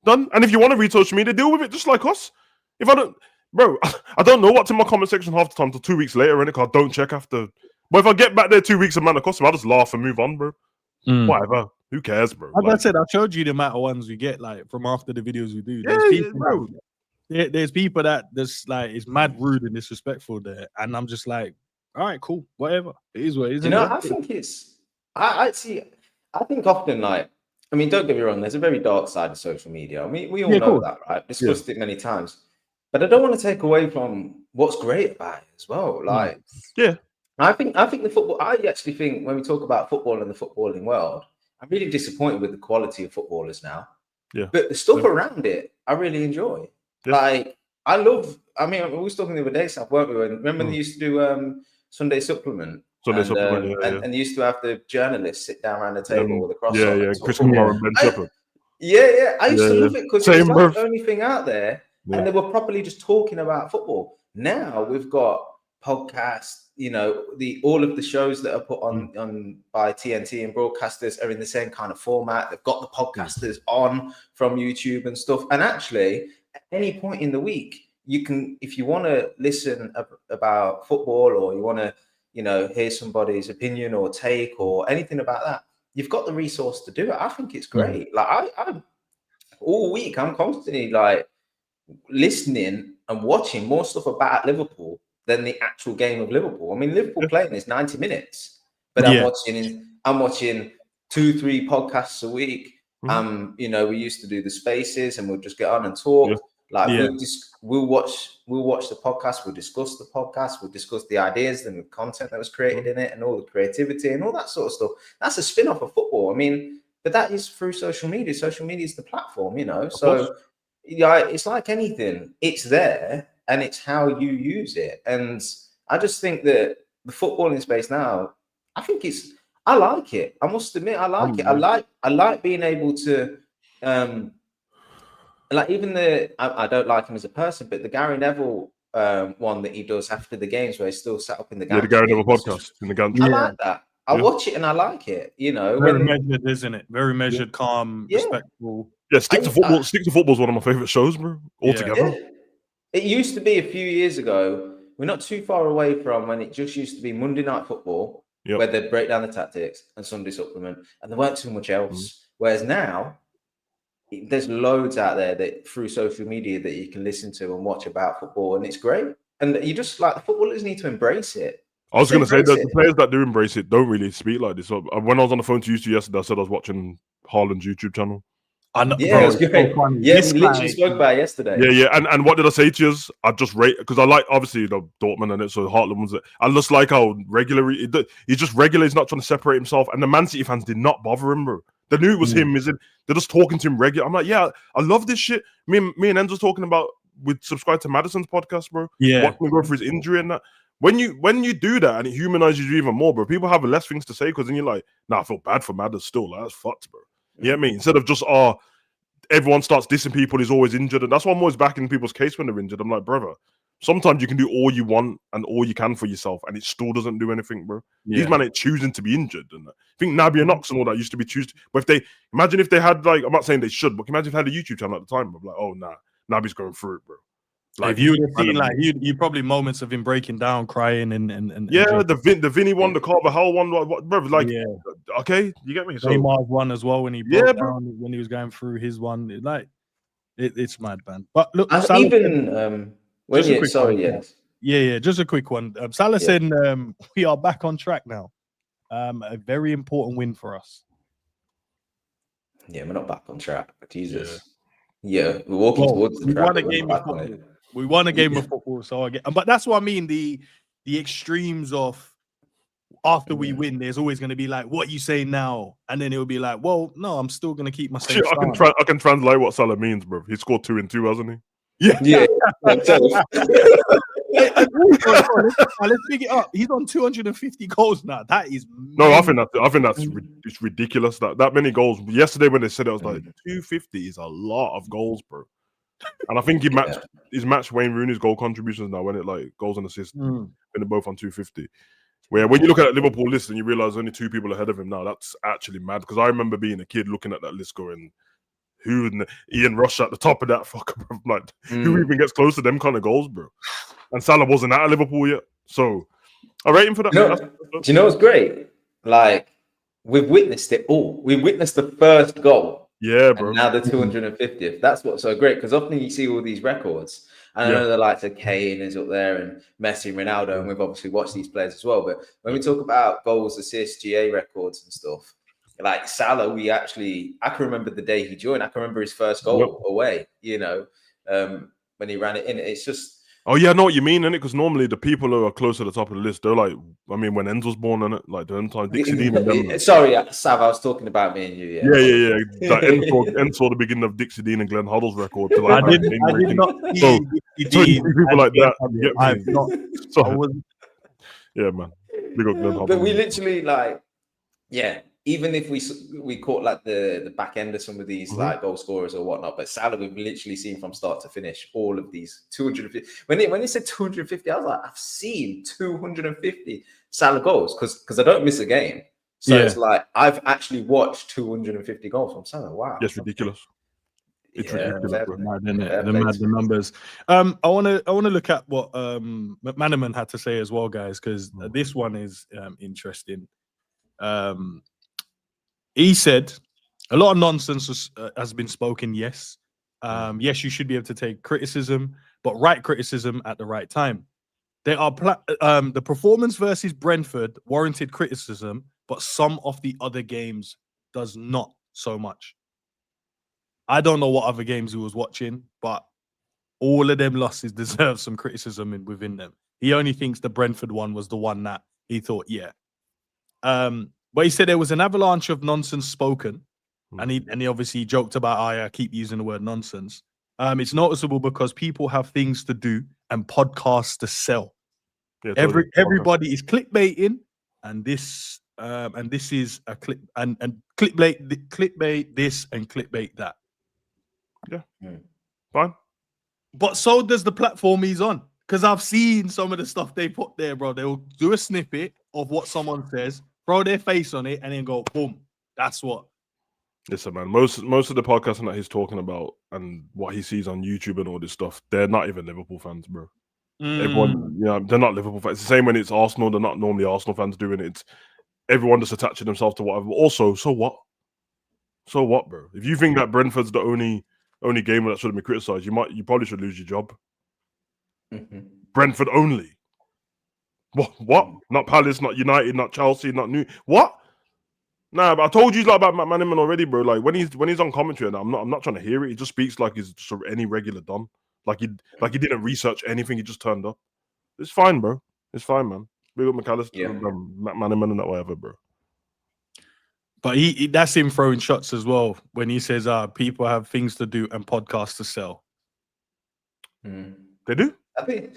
Done. And if you want to read social media, deal with it just like us. If I don't, bro, I don't know what's in my comment section half the time until 2 weeks later, and I don't check after. But if I get back there 2 weeks and man across them, I just laugh and move on, bro. Whatever. Who cares, bro? Like I said, I showed you the amount of ones we get like from after the videos we do. There's people that just like it's mad rude and disrespectful there, and I'm just like, all right, cool, whatever. It is what it is. You know, I think it's. I think often, like, I mean, don't get me wrong. There's a very dark side of social media. We all know that, right? Discussed it many times, but I don't want to take away from what's great about it as well. Like, I think the football. I actually think when we talk about football and the footballing world, I'm really disappointed with the quality of footballers now. But the stuff around it, I really enjoy. Like, I mean, we was talking the other day, stuff, weren't we? Remember they used to do Sunday Supplement? And they used to have the journalists sit down around the table with a crossover. Chris Moore and Ben Shepherd. I used to love it because it was like the only thing out there, and they were properly just talking about football. Now we've got podcasts, you know, all of the shows that are put on by TNT and broadcasters are in the same kind of format. They've got the podcasters on from YouTube and stuff. And actually, at any point in the week, you can, if you want to listen about football, or you want to, you know, hear somebody's opinion or take or anything about that, you've got the resource to do it. I think it's great. Like I all week, I'm constantly like listening and watching more stuff about Liverpool than the actual game of Liverpool. I mean, Liverpool playing is 90 minutes, but I'm watching 2-3 podcasts a week. You know, we used to do the spaces and we'll just get on and talk. We'll watch the podcast, we'll discuss the podcast, we'll discuss the ideas and the content that was created in it and all the creativity and all that sort of stuff. That's a spin-off of football. I mean, but that is through social media. Social media is the platform, you know. So yeah, it's like anything, it's there and it's how you use it. And I just think that the footballing space now, I like it. I must admit, I like it. I like being able to like even I don't like him as a person, but the Gary Neville one that he does after the games where he's still sat up in the the Gary Neville podcast in the gantry. I like that. I watch it and I like it. You know, very measured, isn't it? Very measured, calm, respectful. Yeah, Stick to Football. Stick to Football is one of my favorite shows, bro. Altogether. Yeah. It used to be a few years ago. We're not too far away from when it just used to be Monday Night Football, where they'd break down the tactics, and Sunday Supplement, and there weren't too much else. Whereas now, there's loads out there that through social media that you can listen to and watch about football, and it's great. And you just like the footballers need to embrace it. I was going to say that the players that do embrace it don't really speak like this. So when I was on the phone to you yesterday, I said I was watching Haaland's YouTube channel. I know, bro, it was great. Yeah, we literally spoke about it yesterday. Yeah. And what did I say to you? I just rate, because I like, obviously, you know, Dortmund and it, so Haaland was it. I just like how regular he's just regular. He's not trying to separate himself. And the Man City fans did not bother him, bro. They knew it was him. They're just talking to him regular. I'm like, yeah, I love this shit. Me and Enzo's talking about, we subscribe to Madison's podcast, bro. Yeah. Watching him go through his injury and that. When you do that and it humanizes you even more, bro, people have less things to say, because then you're like, nah, I feel bad for Madison still. Like, that's fucked, bro. You know what I mean? Instead of just, everyone starts dissing people, he's always injured. And that's why I'm always backing people's case when they're injured. I'm like, brother, sometimes you can do all you want and all you can for yourself, and it still doesn't do anything, bro. Yeah. These men ain't choosing to be injured. And I think Naby and Knox and all that used to be choosing. But imagine if they had, like, I'm not saying they should, but imagine if they had a YouTube channel at the time, bro. Like, oh, nah, Naby's going through it, bro. Like, if you would have seen, like, you probably moments of him breaking down, crying, and the Vinny one, the Carvajal one, bro, like, okay, you get me. So Neymar's one as well when he broke down when he was going through his one, it's mad, man. But look, Salah, even just a quick one. Salah said, we are back on track now. A very important win for us. Yeah, we're not back on track. Jesus. Yeah, we're walking towards the track. We won a game of football, so but that's what I mean. The extremes of after we win, there's always going to be like, what you say now, and then it will be like, well, no, I'm still going to keep my same. I can translate what Salah means, bro. He scored 2 in 2, hasn't he? Yeah. Let's pick it up. He's on 250 goals now. That is I think that's it's ridiculous that many goals. Yesterday when they said it, I was like, 250 is a lot of goals, bro. And I think he's matched Wayne Rooney's goal contributions now when it like goals and assists. When they're both on 250. Where when you look at that Liverpool list and you realize only 2 people ahead of him now, that's actually mad. Because I remember being a kid looking at that list going, who and Ian Rush at the top of that fucker, bro. Like, who even gets close to them kind of goals, bro? And Salah wasn't at Liverpool yet. So I rate him for that. Do you know what's great? Like, we've witnessed it all. We witnessed the first goal. Yeah, bro. And now the 250th. That's what's so great, because often you see all these records. And I know the likes of Kane is up there and Messi and Ronaldo, and we've obviously watched these players as well. But when we talk about goals, assists, GA records and stuff, like Salah, I can remember the day he joined. I can remember his first goal away, you know, when he ran it in. It's just... Oh, yeah, I know what you mean, innit? Because normally the people who are close to the top of the list, they're like, I mean, when Enzo's born, innit? Like, the entire Dixie Dean. Sorry, Sav, I was talking about me and you. Yeah. Like, Enzo, the beginning of Dixie Dean and Glenn Hoddle's record. To, like, I did not see people like that. I've not. Yeah, man. Big up Glenn Hoddle. But we literally, like, even if we caught like the back end of some of these like goal scorers or whatnot, but Salah we've literally seen from start to finish all of these 250. When he said 250, I was like, I've seen 250 Salah goals because I don't miss a game. So it's like I've actually watched 250 goals from Salah. Wow, that's ridiculous. It's ridiculous, bro. Mad, isn't it? The numbers. I want to look at what McManaman had to say as well, guys, because this one is interesting. He said a lot of nonsense has been spoken. Yes, yes, you should be able to take criticism, but right criticism at the right time. There are the performance versus Brentford warranted criticism, but some of the other games does not so much. I don't know what other games he was watching, but all of them losses deserve some criticism within them. He only thinks the Brentford one was the one that he thought, yeah. But he said there was an avalanche of nonsense spoken, and he obviously joked about, I keep using the word nonsense. It's noticeable because people have things to do and podcasts to sell. Yeah, everybody is clickbaiting, and this is a clip and clickbait this and clickbait that. Yeah, fine. But so does the platform he's on, because I've seen some of the stuff they put there, bro. They'll do a snippet of what someone says, throw their face on it, and then go boom. That's what. Listen, man. Most of the podcasting that he's talking about and what he sees on YouTube and all this stuff, they're not even Liverpool fans, bro. Everyone, they're not Liverpool fans. It's the same when it's Arsenal. They're not normally Arsenal fans doing it. It's everyone just attaching themselves to whatever. Also, so what? So what, bro? If you think that Brentford's the only game that should have been criticised, you probably should lose your job. Brentford only. What? Not Palace, not United, not Chelsea, not New. What? Nah, but I told you about McManaman already, bro. Like when he's on commentary, and I'm not trying to hear it. He just speaks like he's just any regular Don. Like he didn't research anything. He just turned up. It's fine, bro. It's fine, man. Big up McAllister, McManaman, and that whatever, bro. But he that's him throwing shots as well when he says, people have things to do and podcasts to sell. They do? I think,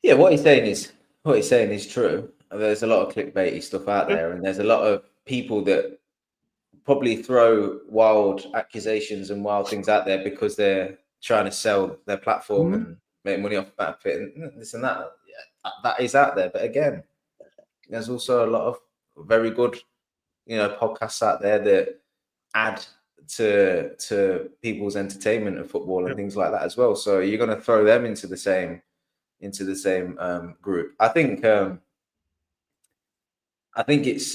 yeah, what he's saying is true. There's a lot of clickbaity stuff out there, and there's a lot of people that probably throw wild accusations and wild things out there because they're trying to sell their platform and make money off that bit and this and that. Yeah, that is out there. But again, there's also a lot of very good, podcasts out there that add to people's entertainment of football and things like that as well. So you're going to throw them into the same group. I think it's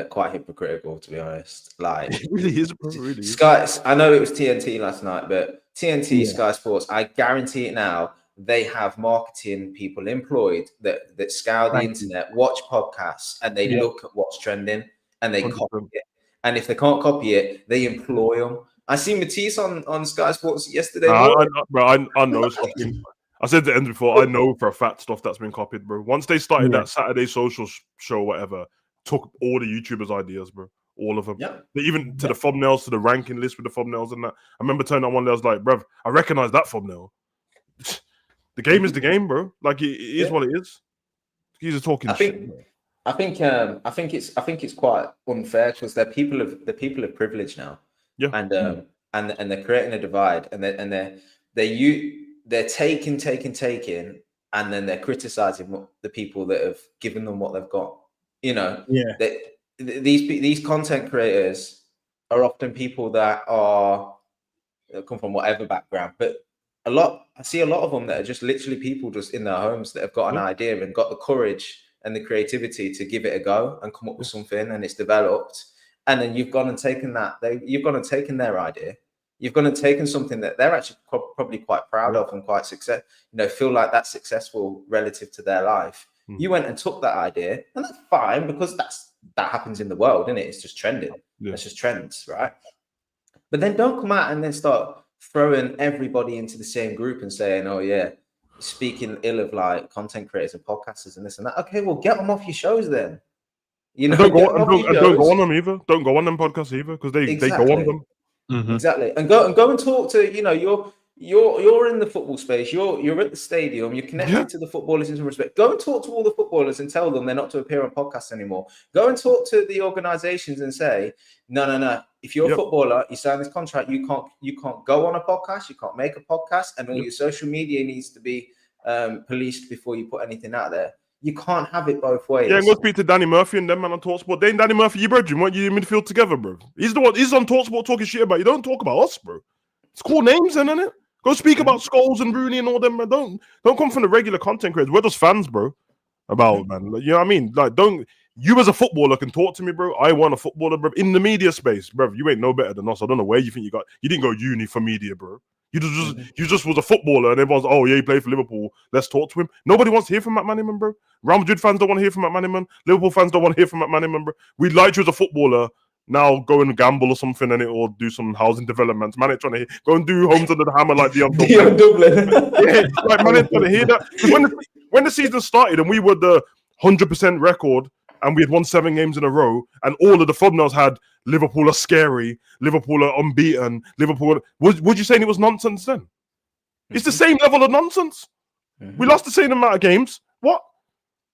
quite hypocritical, to be honest. Like it really is, bro. Really is. Sky. I know it was TNT last night, but TNT, Sky Sports, I guarantee it now. They have marketing people employed that scour the internet, watch podcasts, and they look at what's trending and they copy it. And if they can't copy it, they employ them. I seen Matisse on Sky Sports yesterday. I know something. I said the end before. I know for a fact stuff that's been copied, bro. Once they started that Saturday social show, whatever, took all the YouTubers' ideas, bro. All of them. Yeah. Even to the thumbnails, to the ranking list with the thumbnails and that. I remember turning on one day, I was like, bro, I recognize that thumbnail. The game is the game, bro. Like it is what it is. He's talking shit. I think it's quite unfair because they're people of privilege now. Yeah. And they're creating a divide, and they're taking, and then they're criticizing the people that have given them what they've got. These content creators are often people that come from whatever background, but I see a lot of them that are just literally people just in their homes that have got an idea and got the courage and the creativity to give it a go and come up with something, and it's developed. And then you've gone and taken that. You've gone and taken their idea. You've gone and taken something that they're actually probably quite proud of and quite feel like that's successful relative to their life. You went and took that idea, and that's fine because that happens in the world, isn't it? It's just trending. It's just trends, right? But then don't come out and then start throwing everybody into the same group and saying, "Oh yeah, speaking ill of like content creators and podcasters and this and that." Okay, well, get them off your shows then. Don't go on them either. Don't go on them podcasts either because they go on them. Exactly, and go and talk to you're in the football space. You're at the stadium. You're connected to the footballers in some respect. Go and talk to all the footballers and tell them they're not to appear on podcasts anymore. Go and talk to the organisations and say, no. If you're a footballer, you sign this contract. You can't go on a podcast. You can't make a podcast, and all your social media needs to be policed before you put anything out there. You can't have it both ways. Yeah, go speak to Danny Murphy and them man on TalkSport. They and Danny Murphy, you brethren, want you in midfield together, bro. He's the one. He's on TalkSport talking shit about you. Don't talk about us, bro. It's cool names, isn't it? Go speak about Scholes and Rooney and all them, man. Don't come from the regular content creators. We're just fans, bro. About man, like, you know what I mean? Like, don't you as a footballer can talk to me, bro. I want a footballer, bro. In the media space, bro. You ain't no better than us. I don't know where you think you got. You didn't go uni for media, bro. You just was a footballer, and everyone's oh yeah, he played for Liverpool. Let's talk to him. Nobody wants to hear from McManaman, bro. Real Madrid fans don't want to hear from McManaman. Liverpool fans don't want to hear from McManaman, bro. We liked you as a footballer. Now go and gamble or something, and it or do some housing developments. Man, ain't trying to go and do homes under the hammer like Dion Dublin. Yeah, like man, ain't trying to hear that. When the season started and we were the 100% record and we had won 7 games in a row, and all of the thumbnails had Liverpool are scary, Liverpool are unbeaten, Liverpool. Would you say it was nonsense then? It's the same level of nonsense. We lost the same amount of games. What?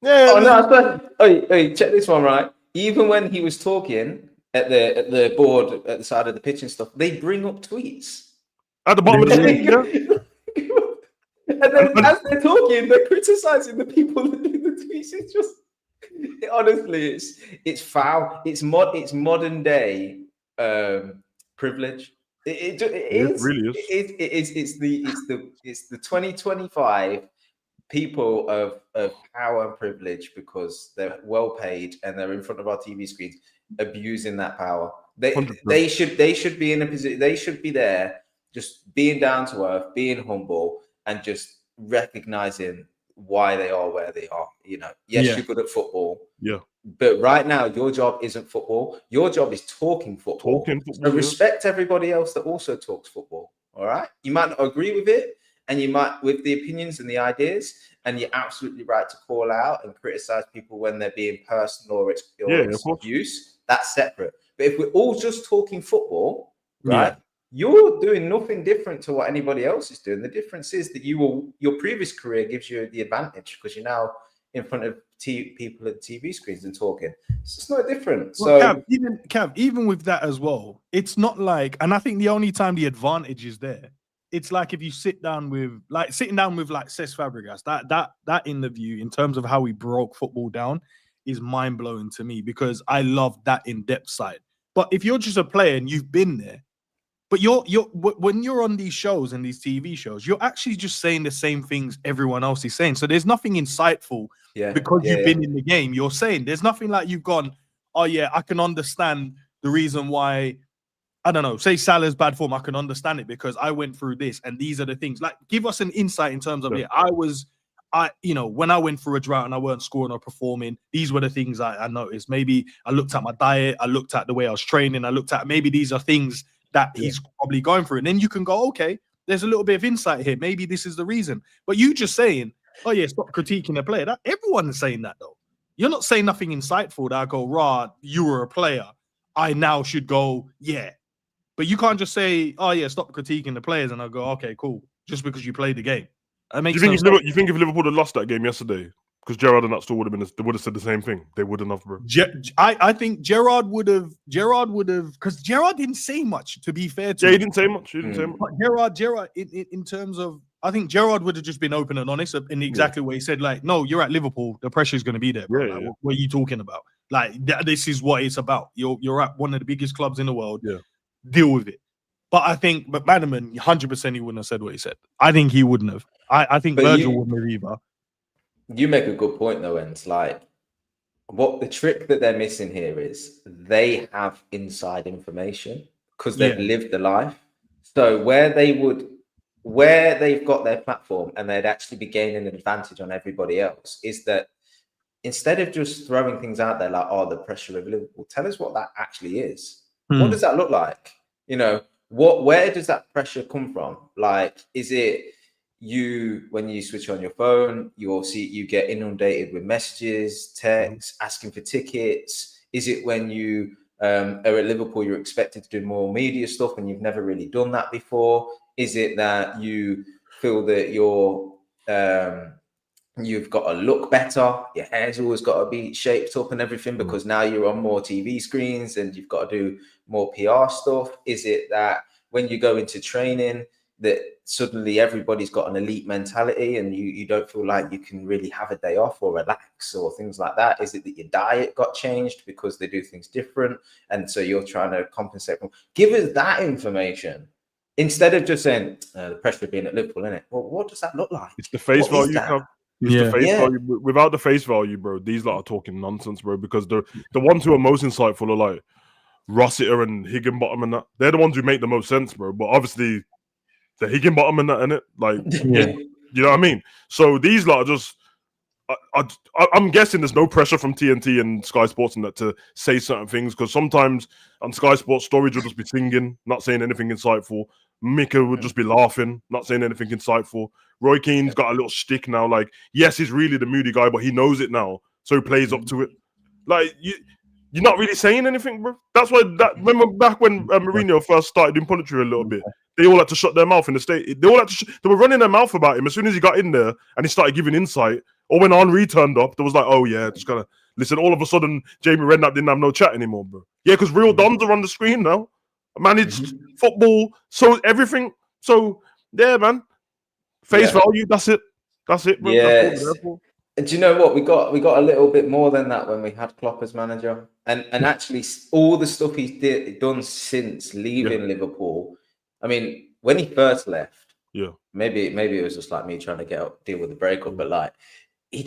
Yeah. Oh no! Hey, check this one, right? Even when he was talking at the board at the side of the pitch and stuff, they bring up tweets at the bottom of the screen. And then as they're talking, they're criticizing the people that do the tweets. It's just honestly, it's foul. It's modern day privilege. It is. Really is. It's the 2025 people of power and privilege because they're well paid and they're in front of our TV screens abusing that power. They should be in a position. They should be there, just being down to earth, being humble, and just recognizing why they are where they are. You know, yes, you're good at football. Yeah. But right now, your job isn't football. Your job is talking football. So respect everybody else that also talks football. All right. You might not agree with it, and you might with the opinions and the ideas, and you're absolutely right to call out and criticize people when they're being personal or it's abuse. That's separate. But if we're all just talking football, right? You're doing nothing different to what anybody else is doing. The difference is that your previous career gives you the advantage because you're now in front of people at TV screens and talking. It's just no different. Well, Cav, even with that as well, it's not like, and I think the only time the advantage is there, it's like if you sitting down with Cesc Fabregas, that interview in terms of how he broke football down is mind blowing to me because I love that in-depth side. But if you're just a player and you've been there, but when you're on these shows and these TV shows, you're actually just saying the same things everyone else is saying. So there's nothing insightful because you've been in the game. You're saying there's nothing like you've gone, oh yeah, I can understand the reason why. I don't know, say Salah's bad form. I can understand it because I went through this and these are the things. Like, give us an insight in terms of when I went through a drought and I weren't scoring or performing, these were the things I noticed. Maybe I looked at my diet, I looked at the way I was training, I looked at maybe these are things that he's probably going through. And then you can go, okay, there's a little bit of insight here. Maybe this is the reason. But you just saying, oh yeah, stop critiquing the player. Everyone is saying that though. You're not saying nothing insightful that I go, rah, you were a player. I now should go, yeah. But you can't just say, oh yeah, stop critiquing the players. And I go, okay, cool. Just because you played the game. That makes sense. You think if Liverpool had lost that game yesterday, because Gerrard and that still would have said the same thing. They wouldn't have, bro. I think Gerrard would have, because Gerrard didn't say much, to be fair to him. He didn't say much. But Gerrard, in terms of, I think Gerrard would have just been open and honest in exactly what he said. Like, no, you're at Liverpool. The pressure is going to be there, bro. Like, what are you talking about? Like, this is what it's about. You're at one of the biggest clubs in the world. Yeah. Deal with it. But I think, McManaman, 100% he wouldn't have said what he said. I think he wouldn't have. I think Virgil wouldn't have either. You make a good point, though, and it's like, what the trick that they're missing here is they have inside information because they've lived the life. So where they've got their platform and they'd actually be gaining an advantage on everybody else is that instead of just throwing things out there like, oh, the pressure of Liverpool, tell us what that actually is. What does that look like? You know, where does that pressure come from? Like, is it when you switch on your phone, you get inundated with messages, texts, asking for tickets? Is it when you are at Liverpool, you're expected to do more media stuff and you've never really done that before? Is it that you feel that you've got to look better, your hair's always got to be shaped up and everything because now you're on more TV screens and you've got to do more PR stuff? Is it that when you go into training that suddenly everybody's got an elite mentality and you don't feel like you can really have a day off or relax or things like that? Is it that your diet got changed because they do things different and so you're trying to compensate? Give us that information instead of just saying the pressure of being at Liverpool, isn't it? Well, what does that look like? It's the face value. It's the face value. Without the face value, bro, these lot are talking nonsense, bro, because the ones who are most insightful are like Rossiter and Higginbottom and that. They're the ones who make the most sense, bro. But obviously the Higginbottom and that, innit? Like, you know what I mean? So these lot are just, I'm guessing there's no pressure from TNT and Sky Sports and that to say certain things, because sometimes on Sky Sports, Storage will just be singing, not saying anything insightful. Mika would just be laughing, not saying anything insightful. Roy Keane's got a little shtick now. Like, yes, he's really the moody guy, but he knows it now, so he plays up to it. Like, you're not really saying anything, bro. That's why. Remember back when Mourinho first started doing punditry a little bit, they all had to shut their mouth in the state. They all had to. They were running their mouth about him as soon as he got in there and he started giving insight. Or when Henri turned up, there was like, oh yeah, just gotta listen. All of a sudden, Jamie Redknapp didn't have no chat anymore, bro. Yeah, because real dons are on the screen now. Managed football, so everything. So yeah, man. Face value. That's it. That's it, bro. Yes. And do you know what? We got a little bit more than that when we had Klopp as manager, and actually all the stuff he's done since leaving Liverpool. I mean, when he first left, maybe it was just like me trying to deal with the breakup, but like he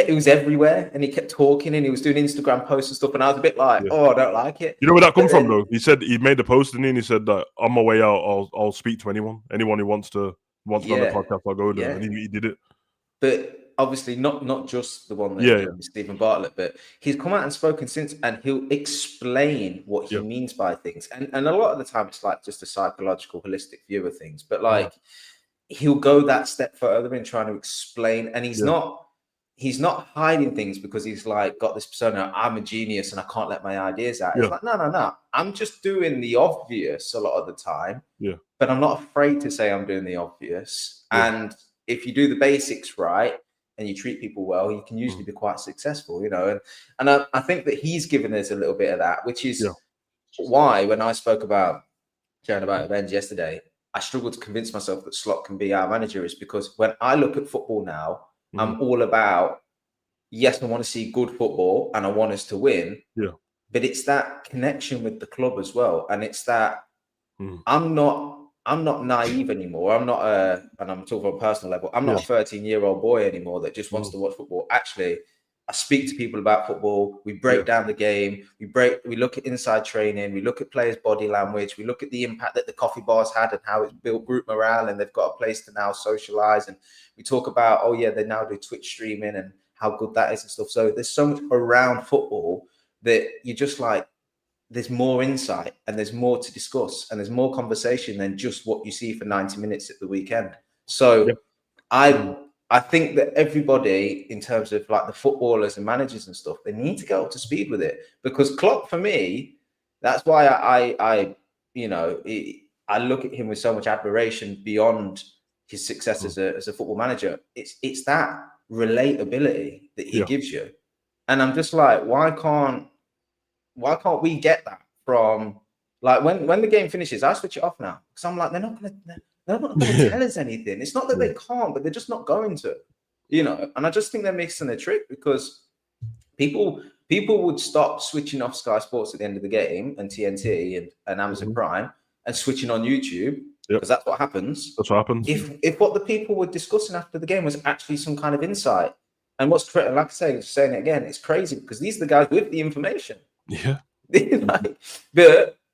was everywhere and he kept talking and he was doing Instagram posts and stuff, and I was a bit like, oh, I don't like it. You know where that come from though? He said he made the post and he said that on my way out, I'll speak to anyone who wants to on the podcast. I'll go there, and he did it. But obviously not just the one that Stephen Bartlett, but he's come out and spoken since, and he'll explain what he means by things. And a lot of the time it's like just a psychological, holistic view of things. But like he'll go that step further in trying to explain, and he's not hiding things because he's like got this persona, I'm a genius and I can't let my ideas out. It's like, no. I'm just doing the obvious a lot of the time. Yeah. But I'm not afraid to say I'm doing the obvious. And if you do the basics right, and you treat people well, you can usually be quite successful, you know. And I think that he's given us a little bit of that, which is why when I spoke about events yesterday, I struggled to convince myself that Slot can be our manager, is because when I look at football now, I'm all about, yes, I want to see good football and I want us to win. Yeah. But it's that connection with the club as well. And it's that I'm not naive anymore. I'm not and I'm talking on a personal level, I'm not a 13-year-old boy anymore that just wants to watch football. Actually, I speak to people about football. We break down the game. We look at inside training. We look at players' body language. We look at the impact that the coffee bars had and how it's built group morale, and they've got a place to now socialize. And we talk about, they now do Twitch streaming and how good that is and stuff. So there's so much around football that you're just like, there's more insight and there's more to discuss and there's more conversation than just what you see for 90 minutes at the weekend. So I think that everybody, in terms of like the footballers and managers and stuff, they need to get up to speed with it, because Klopp, for me, that's why I look at him with so much admiration beyond his success as a football manager. It's that relatability that he gives you. And I'm just like, why can't we get that from, like, when the game finishes, I switch it off now, because I'm like, they're not going to tell us anything. It's not that they can't, but they're just not going to, you know. And I just think they're missing a trick, because people would stop switching off Sky Sports at the end of the game and TNT and Amazon Prime and switching on YouTube, because that's what happens. That's what happens. If what the people were discussing after the game was actually some kind of insight. And like I say, saying it again, it's crazy, because these are the guys with the information. Yeah. But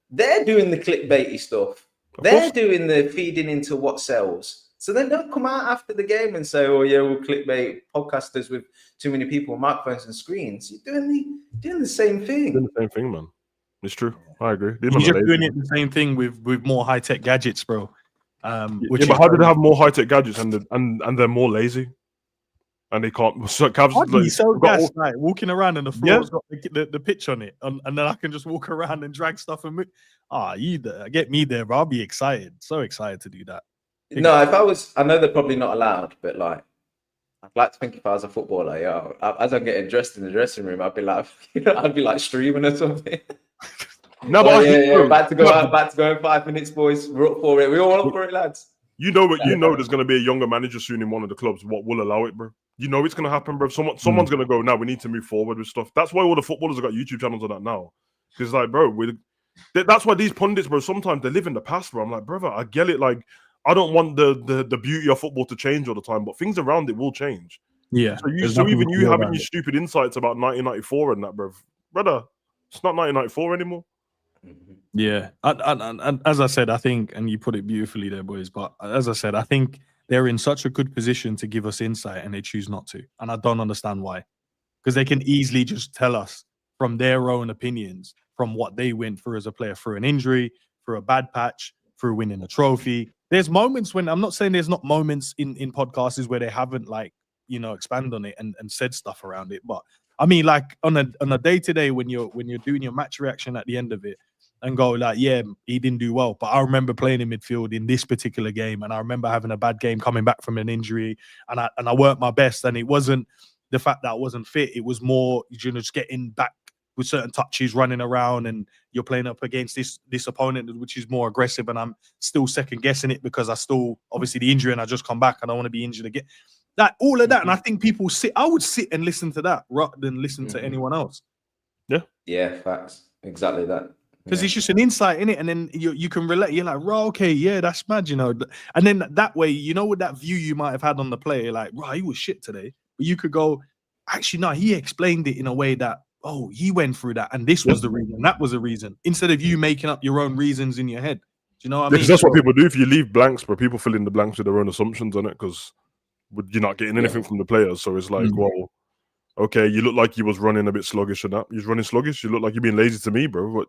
they're doing the clickbaity stuff. They're doing the feeding into what sells. So then don't come out after the game and say, oh yeah, we'll clickbait podcasters with too many people, microphones and screens. You're doing the same thing. Doing the same thing, man. It's true. I agree. You're just doing it the same thing with more high-tech gadgets, bro. But how do they have more high-tech gadgets and they're more lazy? And they can't. So Cavs so gas, like walking around and the floor's got the pitch on it, and then I can just walk around and drag stuff and move. Get me there, bro. I'll be excited, so excited to do that. No, if I was, I know they're probably not allowed, but like, I'd like to think if I was a footballer, as I'm getting dressed in the dressing room, I'd be like, I'd be like streaming or something. No, but about to go out, in 5 minutes, boys. We're up for it. We're all up for it, lads. You know there's going to be a younger manager soon in one of the clubs. What will allow it, bro? You know it's going to happen, bro. Someone's going to go, now we need to move forward with stuff. That's why all the footballers have got YouTube channels on that now. Because, like, bro, that's why these pundits, bro, sometimes they live in the past, bro. I'm like, brother, I get it. Like, I don't want the beauty of football to change all the time, but things around it will change. Yeah. So even you having your stupid insights about 1994 and that, bro, brother, it's not 1994 anymore. Yeah, and as I said, I think, and you put it beautifully there, boys. But as I said, I think they're in such a good position to give us insight, and they choose not to. And I don't understand why, because they can easily just tell us from their own opinions, from what they went through as a player, through an injury, through a bad patch, through winning a trophy. There's moments when, I'm not saying there's not moments in podcasts where they haven't, like, expand on it and said stuff around it. But I mean, like on a day-to-day, when you're doing your match reaction at the end of it, and go like, yeah, he didn't do well, but I remember playing in midfield in this particular game, and I remember having a bad game coming back from an injury, and I worked my best, and it wasn't the fact that I wasn't fit, it was more, just getting back with certain touches, running around, and you're playing up against this opponent which is more aggressive, and I'm still second guessing it because I still, obviously the injury, and I just come back, and I want to be injured again. Like all of that, and I think people I would sit and listen to that rather than listen to anyone else. Yeah, facts. Exactly that. Because it's just an insight in it, and then you can relate. You're like, right, okay, yeah, that's mad, And then that way, with that view you might have had on the player, like, right, he was shit today. But you could go, actually, no, he explained it in a way that, oh, he went through that, and this was the reason, that was the reason, instead of you making up your own reasons in your head. Do you know what I mean? Because that's what people do. If you leave blanks, but people fill in the blanks with their own assumptions on it, because you're not getting anything from the players. So it's like, well, okay, you look like you was running a bit sluggish and that. You're running sluggish. You look like you're being lazy to me, bro. But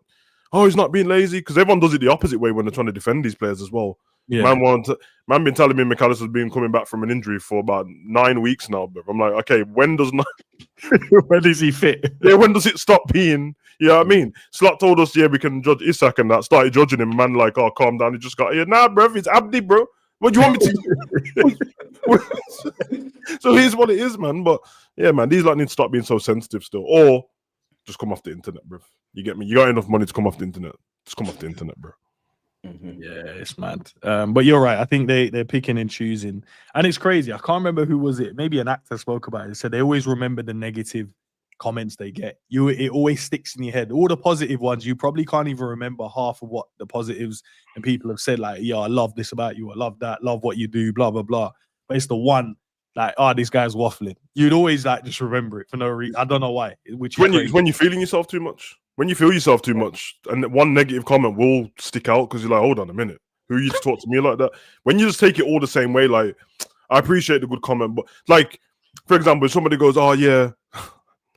oh, he's not being lazy, because everyone does it the opposite way when they're trying to defend these players as well. Yeah. Man been telling me McAllister's been coming back from an injury for about 9 weeks now, bro. I'm like, okay, when is he fit? Yeah, when does it stop being? You know what I mean? Slot told us, yeah, we can judge Isak and that. Started judging him, man, like, oh, calm down. He just got here. Nah, bro, it's Abdi, bro. What do you want me to? So here's what it is, man. But yeah, man, these lot need to stop being so sensitive still, or just come off the internet, bro. You get me? You got enough money to come off the internet. Just come off the internet, bro. Yeah, it's mad. But you're right. I think they're picking and choosing, and it's crazy. I can't remember who was it. Maybe an actor spoke about it. They said they always remember the negative comments they get. It always sticks in your head. All the positive ones, you probably can't even remember half of what the positives and people have said. Like, yeah, I love this about you. I love that. Love what you do. Blah blah blah. But it's the one, like, oh, this guy's waffling. You'd always like just remember it for no reason. I don't know why. Which when you're feeling yourself too much. When you feel yourself too much, and one negative comment will stick out because you're like, hold on a minute, who you to talk to me like that? When you just take it all the same way, like, I appreciate the good comment, but like, for example, if somebody goes, oh yeah,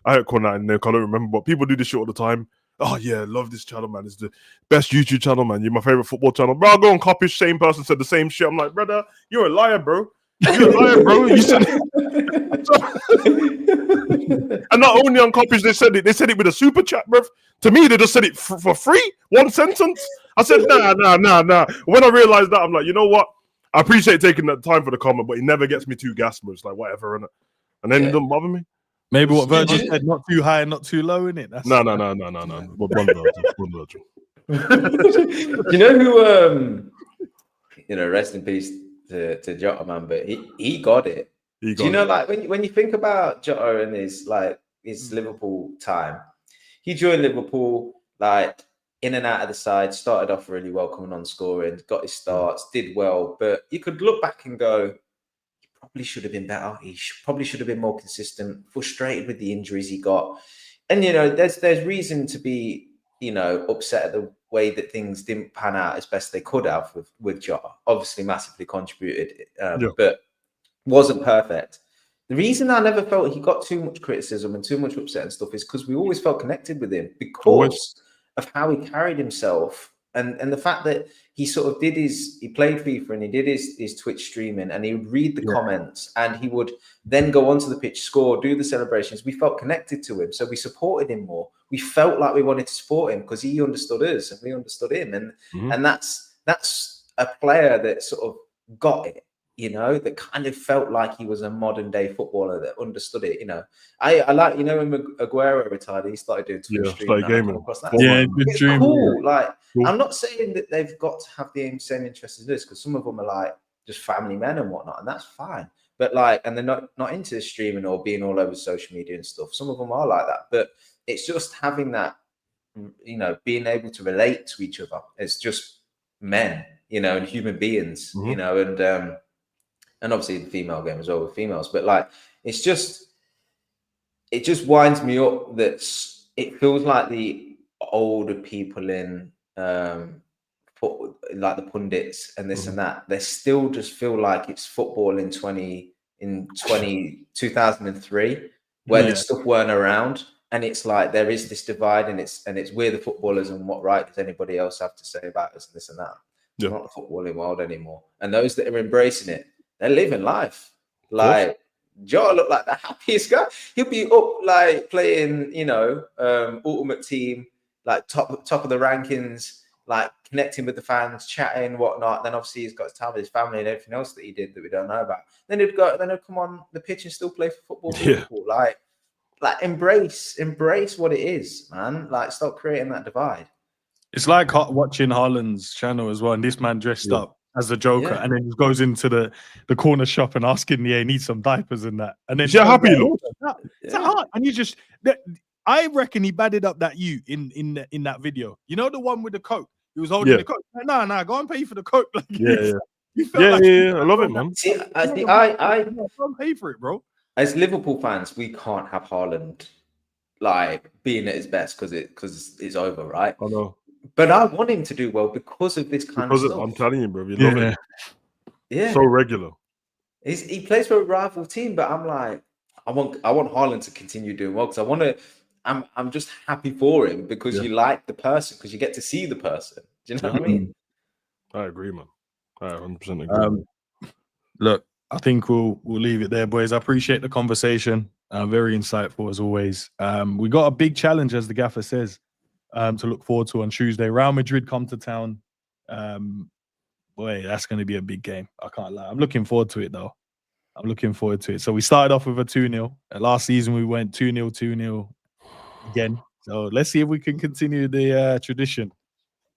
I don't call that in there, I don't remember, but people do this shit all the time. Oh yeah, love this channel, man. It's the best YouTube channel, man. You're my favorite football channel. Bro, I'll go and copy, same person said the same shit. I'm like, brother, you're a liar, bro. You're a liar, bro. You said and not only on copies, they said it with a super chat, bro. To me, they just said it for free, one sentence. I said, nah. When I realized that, I'm like, you know what? I appreciate taking that time for the comment, but it never gets me too gassed, bro. It's like, whatever, innit? And then it doesn't bother me. Maybe what Virgil said, not too high and not too low, innit? No. One Virgil. You know who, rest in peace to Jota, man, but he got it. Do you know, like, when you think about Jota and his Liverpool time, he joined Liverpool, like, in and out of the side, started off really well, coming on scoring, got his starts, did well, but you could look back and go, he probably should have been better. He probably should have been more consistent, frustrated with the injuries he got. And, there's reason to be, upset at the way that things didn't pan out as best they could have with Jota. Obviously massively contributed, but wasn't perfect. The reason I never felt he got too much criticism and too much upset and stuff is because we always felt connected with him because of how he carried himself and the fact that he sort of he played FIFA and he did his Twitch streaming and he would read the comments and he would then go onto the pitch, score, do the celebrations. We felt connected to him. So we supported him more. We felt like we wanted to support him because he understood us and we understood him. And that's a player that sort of got it, you know, that kind of felt like he was a modern day footballer that understood it, you know. I like, you know, when Aguero retired, he started doing Twitch streaming. Started gaming. Come across that. Yeah, It's dream. cool. Like, Cool. I'm not saying that they've got to have the same interest as this, because some of them are like just family men and whatnot, and that's fine. But like, and they're not into streaming or being all over social media and stuff. Some of them are like that, but it's just having that, you know, being able to relate to each other. It's just men, you know, and human beings, you know, and obviously the female game as well with females. But like, it just winds me up that it feels like the older people in like the pundits and this and that, they still just feel like it's football in 2003, where this stuff weren't around. And it's like there is this divide, and it's we're the footballers, and what right does anybody else have to say about us and this and that? It's not the footballing world anymore. And those that are embracing it, they're living life. Like Joe looked like the happiest guy. He'll be up like playing, you know, ultimate team, like top of the rankings, like connecting with the fans, chatting, whatnot. Then obviously he's got his time with his family and everything else that he did that we don't know about. Then he'd come on the pitch and still play for football. Liverpool. Like embrace what it is, man. Like, stop creating that divide. It's like watching Haaland's channel as well, and this man dressed up as the Joker, and then he goes into the corner shop and asking, need some diapers and that. And then happy look. It's hard. And you just, I reckon he batted up that in that video. You know, the one with the Coke? He was holding the Coke. Nah, go and pay for the Coke. Like, I love it, man. See, I think I don't pay for it, bro. As Liverpool fans, we can't have Haaland like being at his best because it's over, right? I know. But I want him to do well because of this kind of stuff. I'm telling you, bro, you love it. Yeah, so regular. He plays for a rival team, but I'm like, I want Haaland to continue doing well, because I'm just happy for him, because you like the person, because you get to see the person. Do you know what I mean? I agree, man. I 100% agree. Look, I think we'll leave it there, boys. I appreciate the conversation. Very insightful as always. We got a big challenge, as the gaffer says, to look forward to on Tuesday. Real Madrid come to town. Boy, that's going to be a big game. I can't lie. I'm looking forward to it, though. I'm looking forward to it. So we started off with a 2-0. Last season, we went 2-0, 2-0 again. So let's see if we can continue the tradition.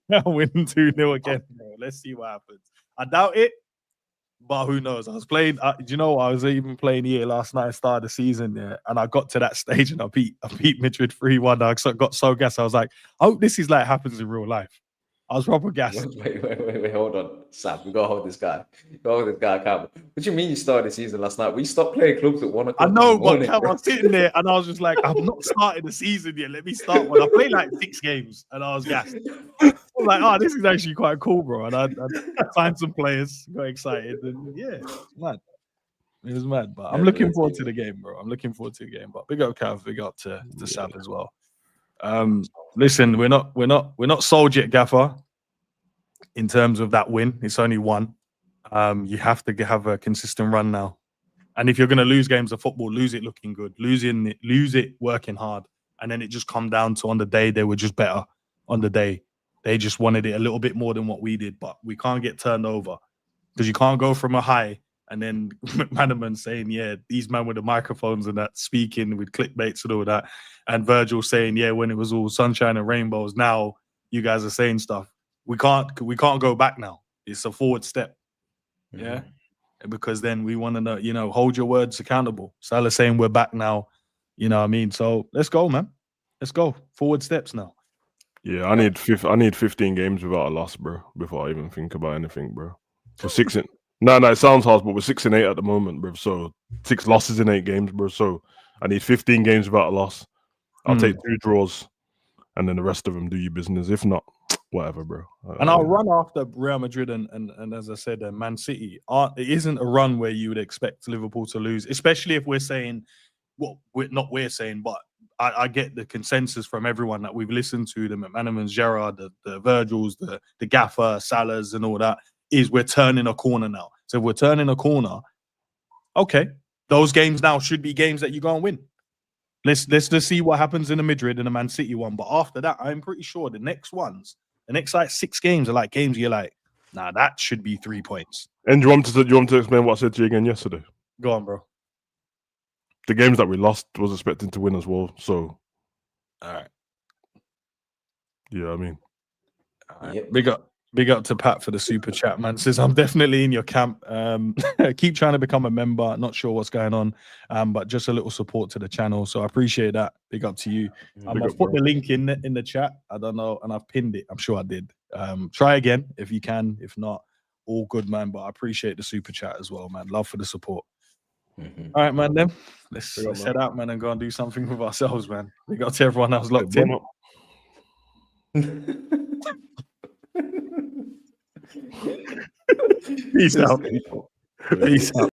Win 2-0 again. Let's see what happens. I doubt it, but who knows? I was playing, I was even playing here last night, start of the season, and I got to that stage and I beat Madrid 3-1. I got so gassed. I was like, I hope this is like happens in real life. I was proper gassed. Wait, hold on, Sam. We gotta hold this guy. Accountable. What do you mean you started the season last night? We stopped playing clubs at 1 o'clock. I know, but Cam, I was sitting there and I was just like, I've not started the season yet. Let me start one. I played like 6 games and I was gassed. I was like, oh, this is actually quite cool, bro. And I signed some players, got excited, and it was mad. It was mad, but I'm looking forward to the game, bro. I'm looking forward to the game. But big up Cav, big up to Sam as well. Listen, we're not sold yet, Gaffer. In terms of that win, it's only one. You have to have a consistent run now, and if you're going to lose games of football, lose it looking good, lose it working hard, and then it just come down to on the day they were just better. On the day they just wanted it a little bit more than what we did, but we can't get turned over, because you can't go from a high and then McManaman saying, these men with the microphones and that speaking with clickbaits and all that, and Virgil saying, when it was all sunshine and rainbows, now you guys are saying stuff. We can't go back now. It's a forward step. Because then we want to know, hold your words accountable. Salah saying we're back now, you know what I mean? So let's go, man. Let's go. Forward steps now. Yeah, I need 15 games without a loss, bro, before I even think about anything, bro. We're no, it sounds hard, but we're 6-8 at the moment, bro. So 6 losses in 8 games, bro. So I need 15 games without a loss. I'll take 2 draws, and then the rest of them do your business. If not, whatever, bro. And I'll run after Real Madrid and as I said, Man City. It isn't a run where you would expect Liverpool to lose, especially if we're saying, but I get the consensus from everyone that we've listened to, the McManamans, Gerrard, the Virgils, the Gaffer, Salahs and all that, is we're turning a corner now. So if we're turning a corner, okay, those games now should be games that you go and win. Let's just see what happens in the Madrid and the Man City one. But after that, I'm pretty sure the next like 6 games are like games you're like, nah, that should be 3 points. And do you want me to explain what I said to you again yesterday? Go on, bro. The games that we lost was expecting to win as well. So, all right. Yeah, I mean, Yep. Big up to Pat for the super chat, man. Says I'm definitely in your camp. Keep trying to become a member. Not sure what's going on, but just a little support to the channel. So I appreciate that. Big up to you. I've put the link in the chat. I don't know, and I've pinned it. I'm sure I did. Try again if you can. If not, all good, man. But I appreciate the super chat as well, man. Love for the support. All right, man. Then let's head out, man, and go and do something with ourselves, man. We got to everyone else locked in. Peace out. Peace out.